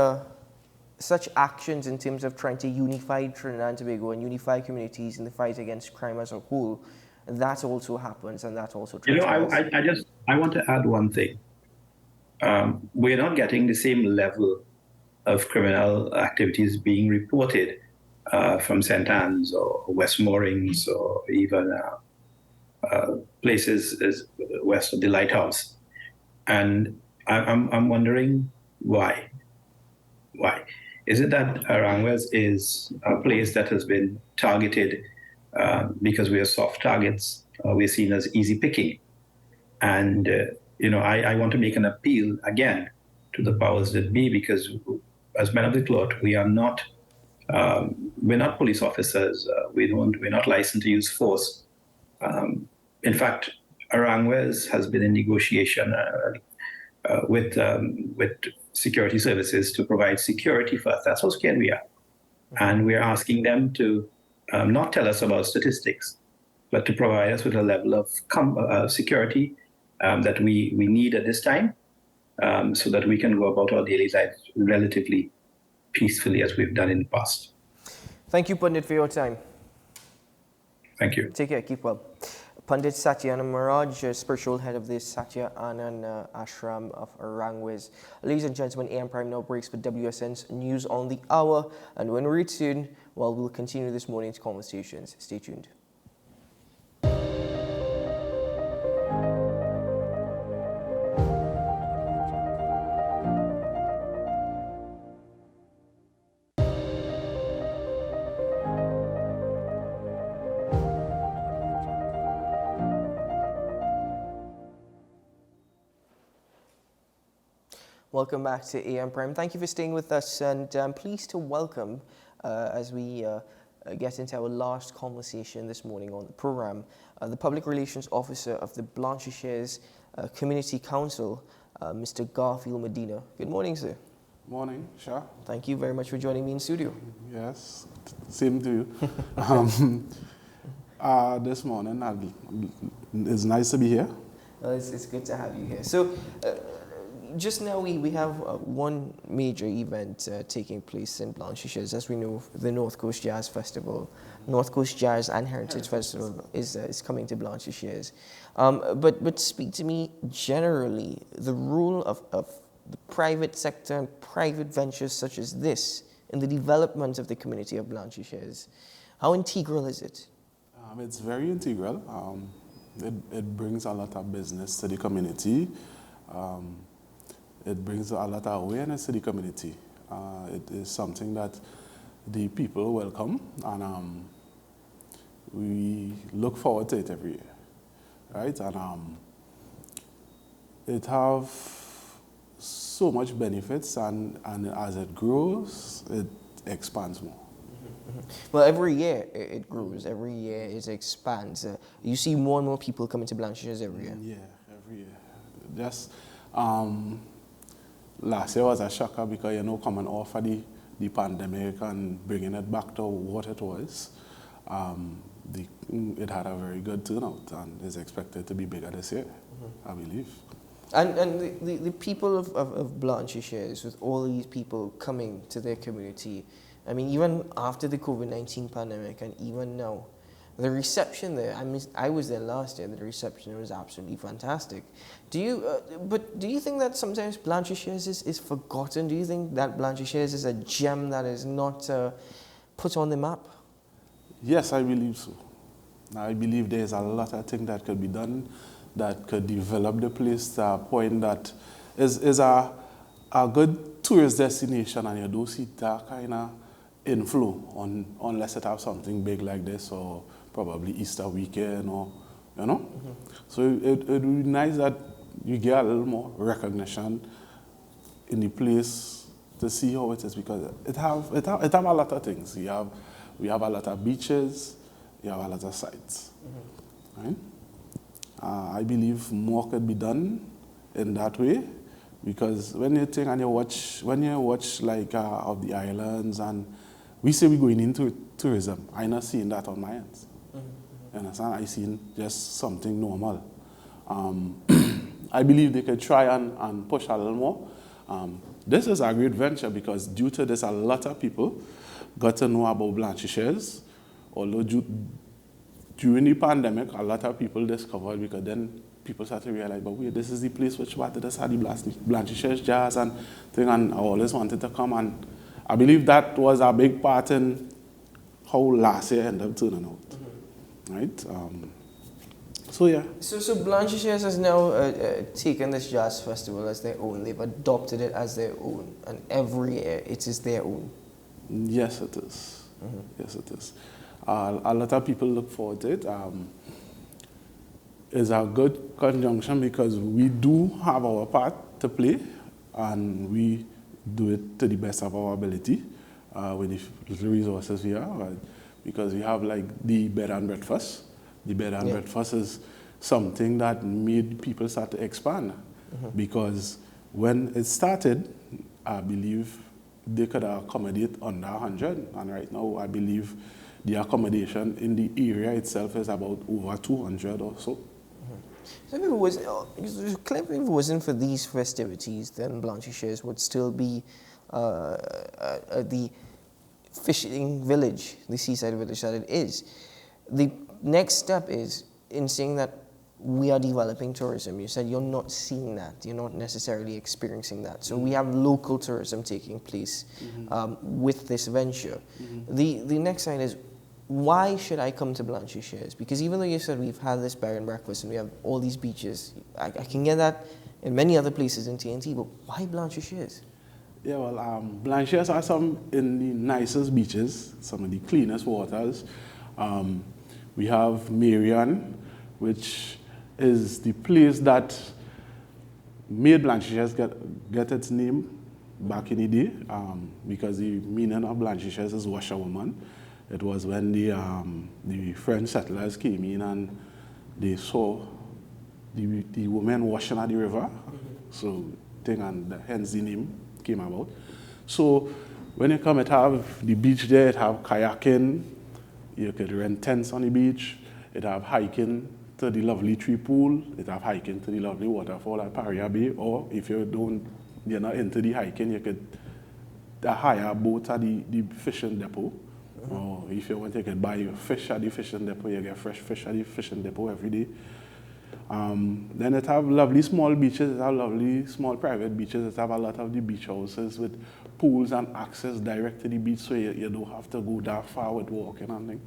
actions in terms of trying to unify Trinidad and Tobago and unify communities in the fight against crime as a whole, that also happens and that also transpires. I want to add one thing. We're not getting the same level of criminal activities being reported from St. Anne's or West Moorings or even places as west of the Lighthouse. And I'm wondering why. Why? Is it that Aranguez is a place that has been targeted because we are soft targets? We're seen as easy picking. And, I want to make an appeal again to the powers that be, because as men of the cloth, we're not police officers. We're not licensed to use force. In fact, Aranguez has been in negotiation with security services to provide security for us. That's how scared we are. And we're asking them to not tell us about statistics, but to provide us with a level of security that we need at this time, so that we can go about our daily lives relatively peacefully as we've done in the past. Thank you, Pandit, for your time. Thank you. Take care. Keep well. Pandit Satya Anand Maharaj, spiritual head of the Satya Anand Ashram of Aranguez. Ladies and gentlemen, AM Prime now breaks for WSN's News on the Hour. And when we return, we'll continue this morning's conversations. Stay tuned. Welcome back to AM Prime. Thank you for staying with us, and I'm pleased to welcome, as we get into our last conversation this morning on the program, the Public Relations Officer of the Blanchisseuse Community Council, Mr. Garfield Medina. Good morning, sir. Morning, Shah. Thank you very much for joining me in studio. Yes, same to you. This morning, it's nice to be here. It's good to have you here. So, just now we have one major event taking place in Blanchisseuse. As we know, the North Coast Jazz Festival, North Coast Jazz and Heritage Festival is coming to Blanchisseuse. But speak to me generally, the role of the private sector and private ventures such as this in the development of the community of Blanchisseuse. How integral is it? It's very integral. It brings a lot of business to the community. It brings a lot of awareness to the community. It is something that the people welcome, and we look forward to it every year, right? And it have so much benefits, and as it grows, it expands more. Well, every year it grows. Every year it expands. You see more and more people coming to Blanchiseuses every year. Yeah, every year. Just last year was a shocker because, coming off of the pandemic and bringing it back to what it was, it had a very good turnout and is expected to be bigger this year, I believe. And the people of Blanchiseuses, with all these people coming to their community, I mean, even after the COVID-19 pandemic and even now, the reception there, I was there last year, the reception was absolutely fantastic. Do you think that sometimes Blanchiseuses is forgotten? Do you think that Blanchiseuses is a gem that is not put on the map? Yes, I believe so. I believe there's a lot of things that could be done that could develop the place to a point that is a good tourist destination, and you don't see that kind of inflow unless it have something big like this, or probably Easter weekend, or So it would be nice that you get a little more recognition in the place to see how it is, because it have a lot of things. We have a lot of beaches, we have a lot of sites, right? I believe more could be done in that way, because when you think and you watch like of the islands, and we say we're going into tourism, I'm not seeing that on my ends. You understand? I seen just something normal. I believe they could try and push a little more. This is a great venture because due to this, a lot of people got to know about Blanchiseuses. Although during the pandemic, a lot of people discovered, because then people started to realize, but wait, this is the place which wanted us had the Blanchiseuses jazz and thing, and I always wanted to come. And I believe that was a big part in how last year ended up turning out. Right? So yeah. So Blanchiseuses has now taken this jazz festival as their own. They've adopted it as their own, and every year it is their own. Yes, it is. Yes, it is. A lot of people look forward to it. It's a good conjunction because we do have our part to play, and we do it to the best of our ability with the resources we have. Because we have like the bed and breakfast. The bed and breakfast is something that made people start to expand. Because when it started, I believe they could accommodate under 100. And right now, I believe the accommodation in the area itself is about over 200 or so. So if it wasn't for these festivities, then Blanchiseuses would still be the fishing village, the seaside village that it is. The next step is in saying that we are developing tourism. You said you're not seeing that, you're not necessarily experiencing that. So we have local tourism taking place with this venture. The next side is, why should I come to Blanchiseuses? Because even though you said we've had this bed and breakfast and we have all these beaches, I can get that in many other places in TNT, but why Blanchiseuses? Yeah, well, Blanchiseuses are some in the nicest beaches, some of the cleanest waters. We have Marion, which is the place that made Blanchiseuses get its name back in the day, because the meaning of Blanchiseuses is washerwoman. It was when the French settlers came in and they saw the women washing at the river, and hence the name came about. So when you come, it have the beach there, it have kayaking, you could rent tents on the beach, it have hiking to the lovely tree pool, it have hiking to the lovely waterfall at Paria Bay, or if you're not into the hiking, you could hire a boat at the fishing depot. Or if you want, you can buy fish at the fishing depot, you get fresh fish at the fishing depot every day. Then it have lovely small beaches, it have lovely small private beaches, it have a lot of the beach houses with pools and access direct to the beach, so you don't have to go that far with walking and things.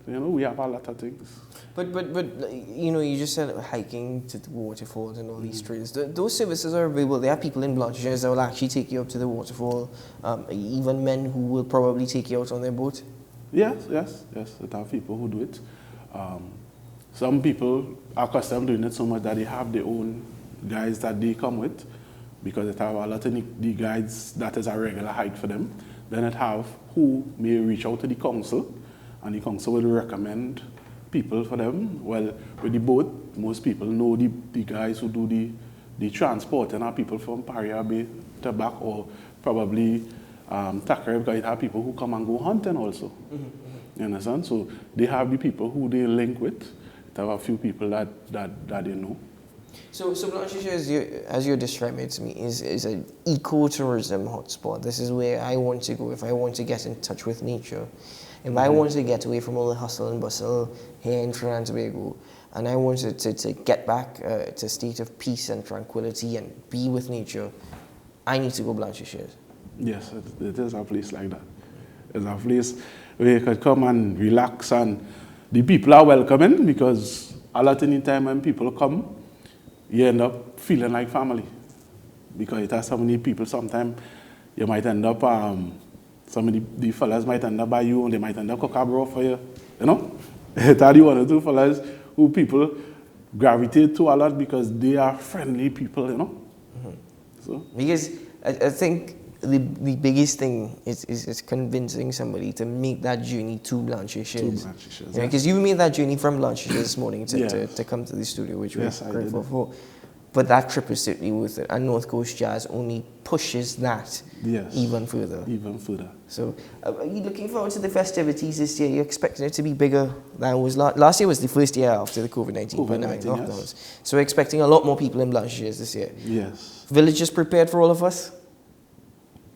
So, we have a lot of things. But you just said hiking to the waterfalls and all these trails. Those services are available. There are people in Blanchisseuse that will actually take you up to the waterfall, even men who will probably take you out on their boat. Yes. There are people who do it. Some people are accustomed to doing it so much that they have their own guides that they come with, because it have a lot of the guides that is a regular hike for them. Then it have who may reach out to the council, and the council will recommend people for them. Well, with the boat, most people know the guys who do the transport, and are people from Paria Bay to back, or probably Thackeray, because it have people who come and go hunting also. You understand? So they have the people who they link with. They have a few people that they know. So Blanchisseuse, as you're describing it to me, is an ecotourism hotspot. This is where I want to go if I want to get in touch with nature. If I want to get away from all the hustle and bustle here in Trinidad and Tobago, and I wanted to get back to a state of peace and tranquility and be with nature, I need to go Blanchisseuse. Yes, it is a place like that. It's a place where you could come and relax, and the people are welcoming, because a lot of the time when people come, you end up feeling like family. Because it has so many people, sometimes you might end up, some of the fellas might end up by you, and they might end up cook a broth for you, It are the one or two fellas who people gravitate to a lot because they are friendly people, So. Because I think the biggest thing is convincing somebody to make that journey to Blanchisseuse. Because you made that journey from Blanchisseuse this morning to come to the studio, which we're grateful for. But that trip is certainly worth it. And North Coast Jazz only pushes that even further. Even further. So are you looking forward to the festivities this year? You're expecting it to be bigger than it was last year. Was the first year after the COVID-19 pandemic lockdowns. So we're expecting a lot more people in Blanchisseuse this year. Yes. Village is prepared for all of us?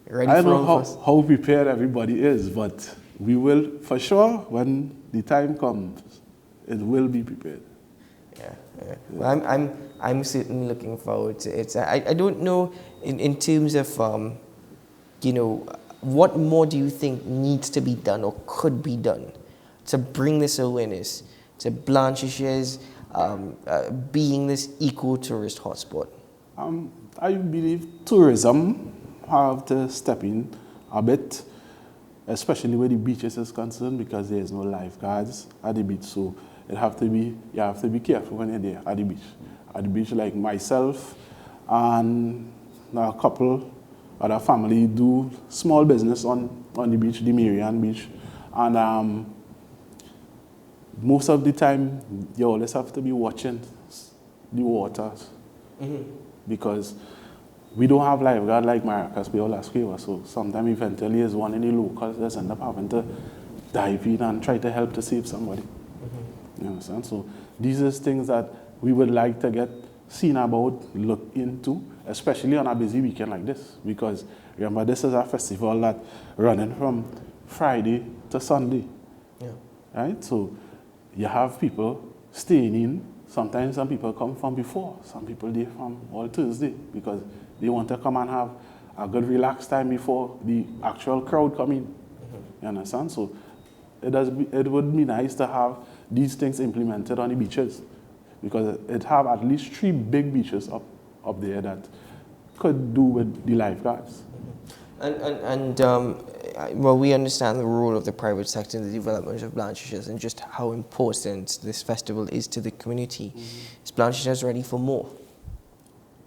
Ready I for don't all of us? know how prepared everybody is, but we will, for sure, when the time comes, it will be prepared. Yeah. Well, I'm certainly looking forward to it. I don't know in terms of what more do you think needs to be done or could be done to bring this awareness to Blanchisseuse being this eco-tourist hotspot? I believe tourism have to step in a bit, especially where the beaches is concerned, because there is no lifeguards at the beach. So you have to be careful when you're there at the beach. At the beach, like myself and a couple other family do small business on the beach, the Marian Beach, and most of the time you always have to be watching the waters, because we don't have lifeguard like Maracas Bay or Las Cuevas, so sometimes eventually as one in the locals just end up having to dive in and try to help to save somebody. You understand? So these are things that we would like to get seen about, look into, especially on a busy weekend like this, because remember, this is a festival that running from Friday to Sunday. Right? So you have people staying in. Sometimes some people come from before, some people they from all Thursday, because they want to come and have a good relaxed time before the actual crowd come in. You understand? So it would be nice to have these things implemented on the beaches, because it have at least 3 big beaches up there that could do with the lifeguards. Well, we understand the role of the private sector in the development of Blanchisseuse and just how important this festival is to the community. Is Blanchisseuse ready for more?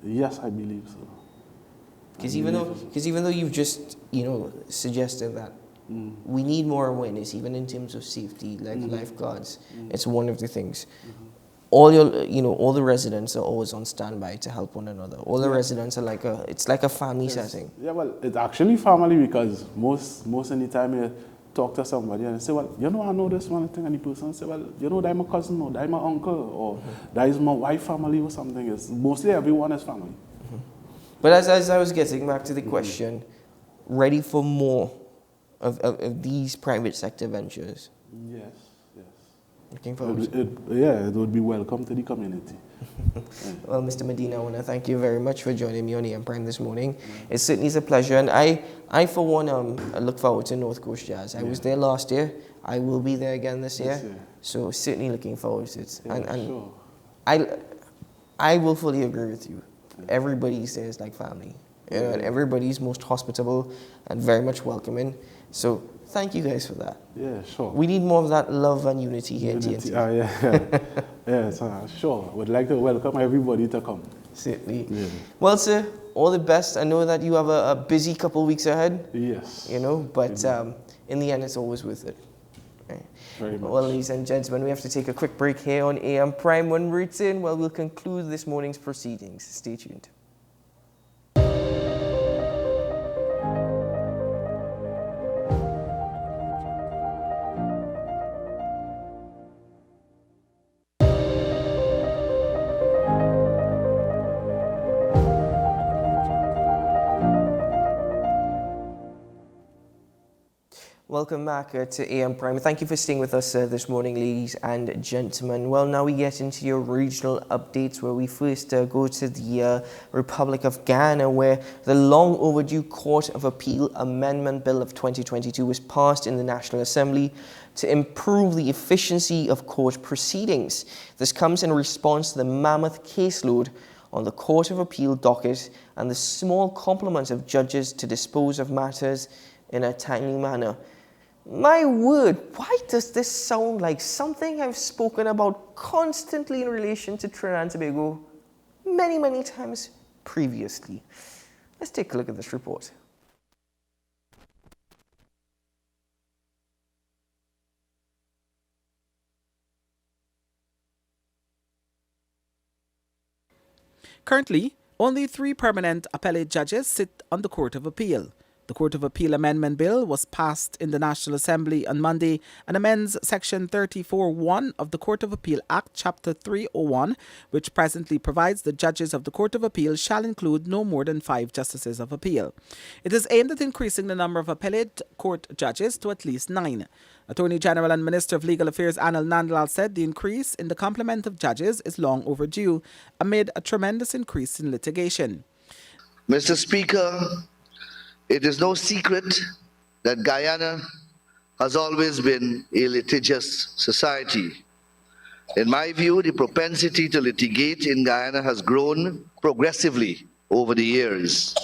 Yes, I believe so. Because even though you've just suggested that we need more awareness, even in terms of safety, like lifeguards, it's one of the things. All the residents are always on standby to help one another. All the residents are it's like a family setting. Yeah, well, it's actually family, because most of the time you talk to somebody and say, well, I know this one thing, and the person say, well, that's my cousin, or that's my uncle, or that is my wife family or something. It's mostly everyone is family. But as I was getting back to the question, ready for more of these private sector ventures? Yes. Looking forward to it. It would be welcome to the community. Well, Mr. Medina, I want to thank you very much for joining me on AM Prime this morning. It certainly is a pleasure, and I for one, I look forward to North Coast Jazz. I was there last year. I will be there again this year. So certainly looking forward to it. Yeah, and sure. I will fully agree with you. Everybody says like family, you know, and everybody's most hospitable and very much welcoming. So thank you guys for that. Yeah, sure. We need more of that love and unity here in TNT. Yes, sure. Would like to welcome everybody to come. Certainly. Yeah. Well, sir, all the best. I know that you have a busy couple weeks ahead. Yes. You know, but in the end, it's always worth it. Right. Very much. Well, ladies and gentlemen, we have to take a quick break here on AM Prime. When we return, well, we'll conclude this morning's proceedings. Stay tuned. Welcome back to AM Prime. Thank you for staying with us this morning, ladies and gentlemen. Well, now we get into your regional updates, where we first go to the Republic of Ghana, where the long overdue Court of Appeal Amendment Bill of 2022 was passed in the National Assembly to improve the efficiency of court proceedings. This comes in response to the mammoth caseload on the Court of Appeal docket and the small complement of judges to dispose of matters in a timely manner. My word, why does this sound like something I've spoken about constantly in relation to Trinidad and Tobago many, many times previously? Let's take a look at this report. Currently, only 3 permanent appellate judges sit on the Court of Appeal. The Court of Appeal Amendment Bill was passed in the National Assembly on Monday and amends Section 34(1) of the Court of Appeal Act, Chapter 301, which presently provides the judges of the Court of Appeal shall include no more than 5 justices of appeal. It is aimed at increasing the number of appellate court judges to at least 9. Attorney General and Minister of Legal Affairs Anil Nandlal said the increase in the complement of judges is long overdue amid a tremendous increase in litigation. Mr. Speaker, it is no secret that Guyana has always been a litigious society. In my view, the propensity to litigate in Guyana has grown progressively over the years.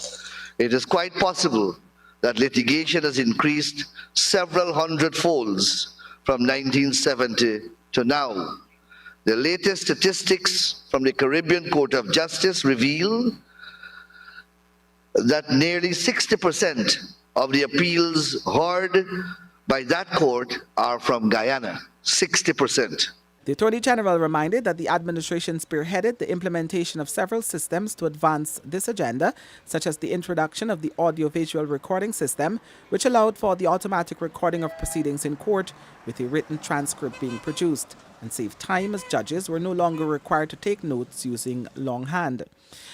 It is quite possible that litigation has increased several hundred folds from 1970 to now. The latest statistics from the Caribbean Court of Justice reveal that nearly 60% of the appeals heard by that court are from Guyana. 60%. The Attorney General reminded that the administration spearheaded the implementation of several systems to advance this agenda, such as the introduction of the audio-visual recording system, which allowed for the automatic recording of proceedings in court with a written transcript being produced, and saved time as judges were no longer required to take notes using longhand.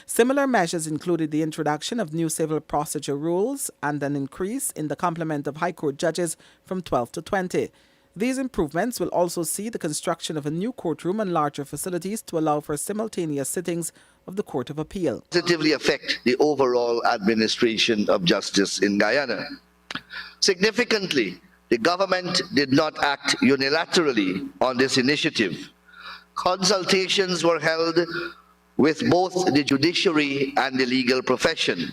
Similar measures included the introduction of new civil procedure rules and an increase in the complement of High Court judges from 12 to 20. These improvements will also see the construction of a new courtroom and larger facilities to allow for simultaneous sittings of the Court of Appeal. Positively affect the overall administration of justice in Guyana. Significantly, the government did not act unilaterally on this initiative. Consultations were held with both the judiciary and the legal profession.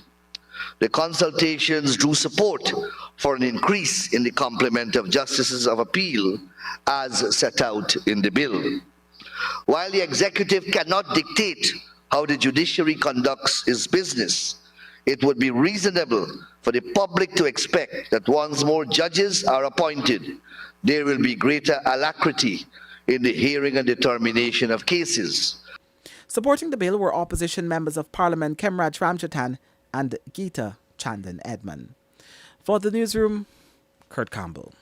The consultations drew support for an increase in the complement of justices of appeal as set out in the bill. While the executive cannot dictate how the judiciary conducts its business, it would be reasonable for the public to expect that once more judges are appointed, there will be greater alacrity in the hearing and determination of cases. Supporting the bill were opposition members of Parliament Kemraj Ramjatan and Geeta Chandan Edmond. For the newsroom, Kurt Campbell.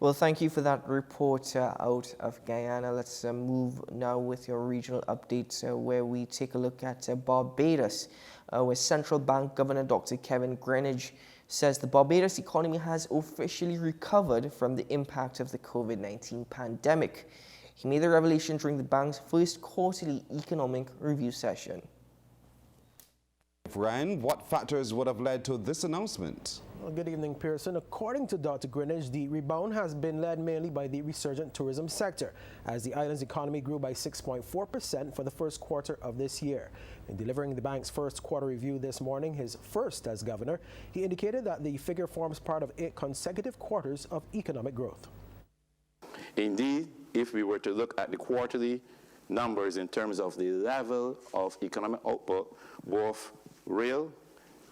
Well, thank you for that report out of Guyana. Let's move now with your regional updates, where we take a look at Barbados, where Central Bank Governor Dr. Kevin Greenidge says the Barbados economy has officially recovered from the impact of the COVID-19 pandemic. He made the revelation during the bank's first quarterly economic review session. Ryan, what factors would have led to this announcement? Well, good evening, Pearson. According to Dr. Greenidge, the rebound has been led mainly by the resurgent tourism sector, as the island's economy grew by 6.4% for the first quarter of this year. In delivering the bank's first quarter review this morning, his first as governor, he indicated that the figure forms part of 8 consecutive quarters of economic growth. Indeed, if we were to look at the quarterly numbers in terms of the level of economic output, both real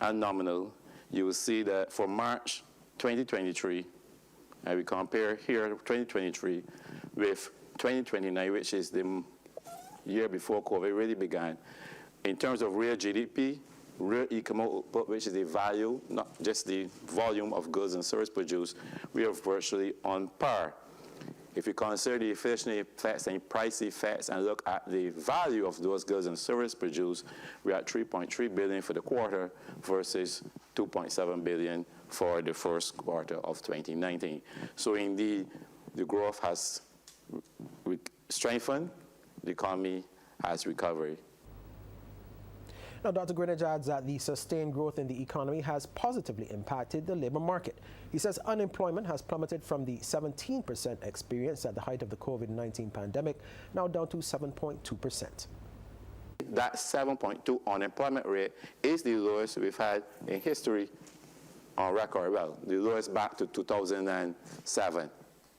and nominal, you will see that for March 2023, and we compare here 2023 with 2029, which is the year before COVID really began, in terms of real GDP, real economic output, which is the value, not just the volume of goods and services produced, we are virtually on par. If you consider the inflationary effects and price effects and look at the value of those goods and services produced, we're at $3.3 billion for the quarter versus $2.7 billion for the first quarter of 2019. So indeed, the growth has strengthened, the economy has recovered. Now, Dr. Greenidge adds that the sustained growth in the economy has positively impacted the labor market. He says unemployment has plummeted from the 17% experienced at the height of the COVID-19 pandemic, now down to 7.2%. That 7.2 unemployment rate is the lowest we've had in history on record. Well, the lowest back to 2007,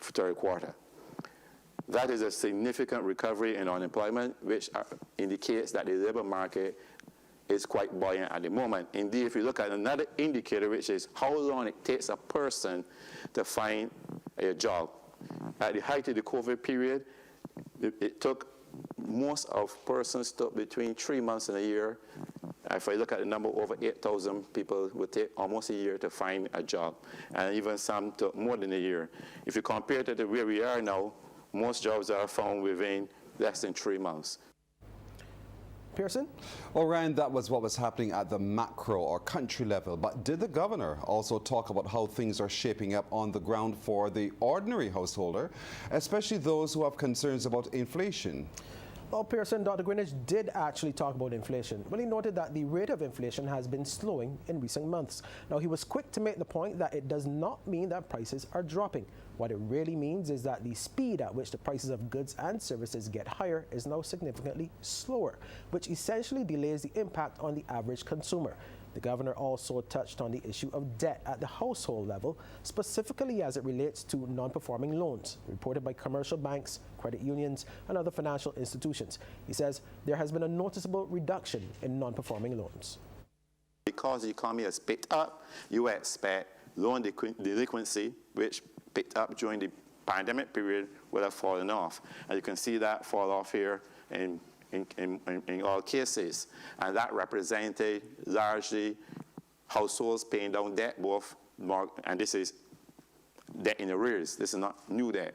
third quarter. That is a significant recovery in unemployment, which indicates that the labor market is quite buoyant at the moment. Indeed, if you look at another indicator, which is how long it takes a person to find a job. At the height of the COVID period, it took most of persons took between 3 months and a year. If I look at the number, over 8,000 people would take almost a year to find a job, and even some took more than a year. If you compare it to where we are now, most jobs are found within less than 3 months. Pearson? Well, Ryan, that was what was happening at the macro or country level. But did the governor also talk about how things are shaping up on the ground for the ordinary householder, especially those who have concerns about inflation? Well, Pearson, Dr. Greenidge did actually talk about inflation. Well, he noted that the rate of inflation has been slowing in recent months. Now, he was quick to make the point that it does not mean that prices are dropping. What it really means is that the speed at which the prices of goods and services get higher is now significantly slower, which essentially delays the impact on the average consumer. The governor also touched on the issue of debt at the household level, specifically as it relates to non-performing loans reported by commercial banks, credit unions, and other financial institutions. He says there has been a noticeable reduction in non-performing loans. Because the economy has picked up, you expect loan delinquency, which picked up during the pandemic period, will have fallen off. And you can see that fall off here in all cases. And that represented largely households paying down debt, and this is debt in arrears. This is not new debt.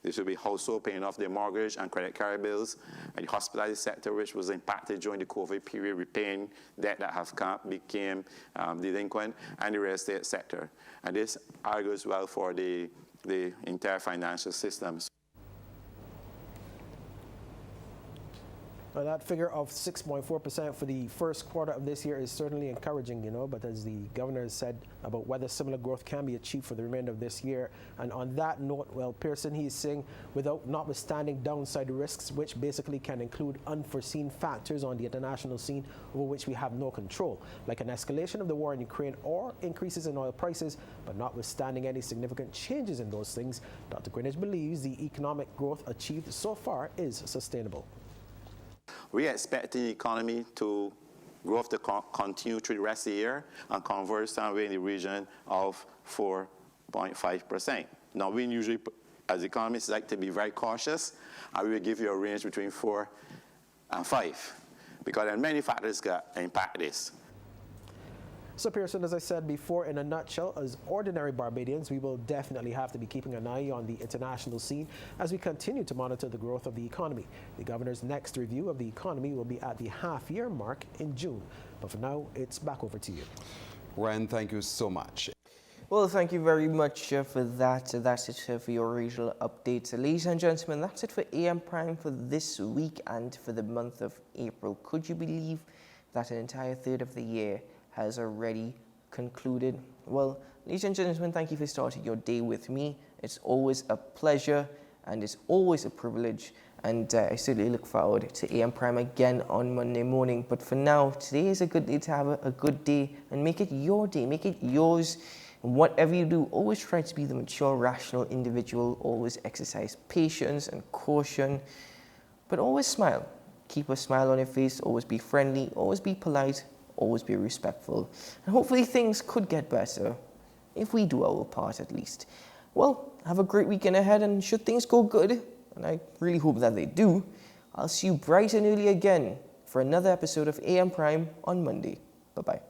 This will be household paying off their mortgage and credit card bills, and the hospitality sector, which was impacted during the COVID period, repaying debt that have became delinquent, and the real estate sector. And this argues well for the entire financial system. That figure of 6.4% for the first quarter of this year is certainly encouraging, but as the governor has said about whether similar growth can be achieved for the remainder of this year. And on that note, well, Pearson, he is saying notwithstanding downside risks, which basically can include unforeseen factors on the international scene over which we have no control, like an escalation of the war in Ukraine or increases in oil prices, but notwithstanding any significant changes in those things, Dr. Greenidge believes the economic growth achieved so far is sustainable. We expect the economy to growth to continue through the rest of the year and converge somewhere in the region of 4.5%. Now, we usually, as economists, like to be very cautious, and we will give you a range between 4 and 5, because there are many factors that impact this. So, Pearson, as I said before, in a nutshell, as ordinary Barbadians, we will definitely have to be keeping an eye on the international scene as we continue to monitor the growth of the economy. The governor's next review of the economy will be at the half-year mark in June. But for now, it's back over to you. Ren, thank you so much. Well, thank you very much for that. That's it for your regional updates. Ladies and gentlemen, that's it for AM Prime for this week and for the month of April. Could you believe that an entire third of the year has already concluded? Well, ladies and gentlemen, thank you for starting your day with me. It's always a pleasure and it's always a privilege. And I certainly look forward to AM Prime again on Monday morning. But for now, today is a good day to have a good day and make it your day, make it yours. And whatever you do, always try to be the mature, rational individual. Always exercise patience and caution, but always smile. Keep a smile on your face. Always be friendly. Always be polite. Always be respectful. And hopefully things could get better, if we do our part at least. Well, have a great weekend ahead, and should things go good, and I really hope that they do, I'll see you bright and early again for another episode of AM Prime on Monday. Bye-bye.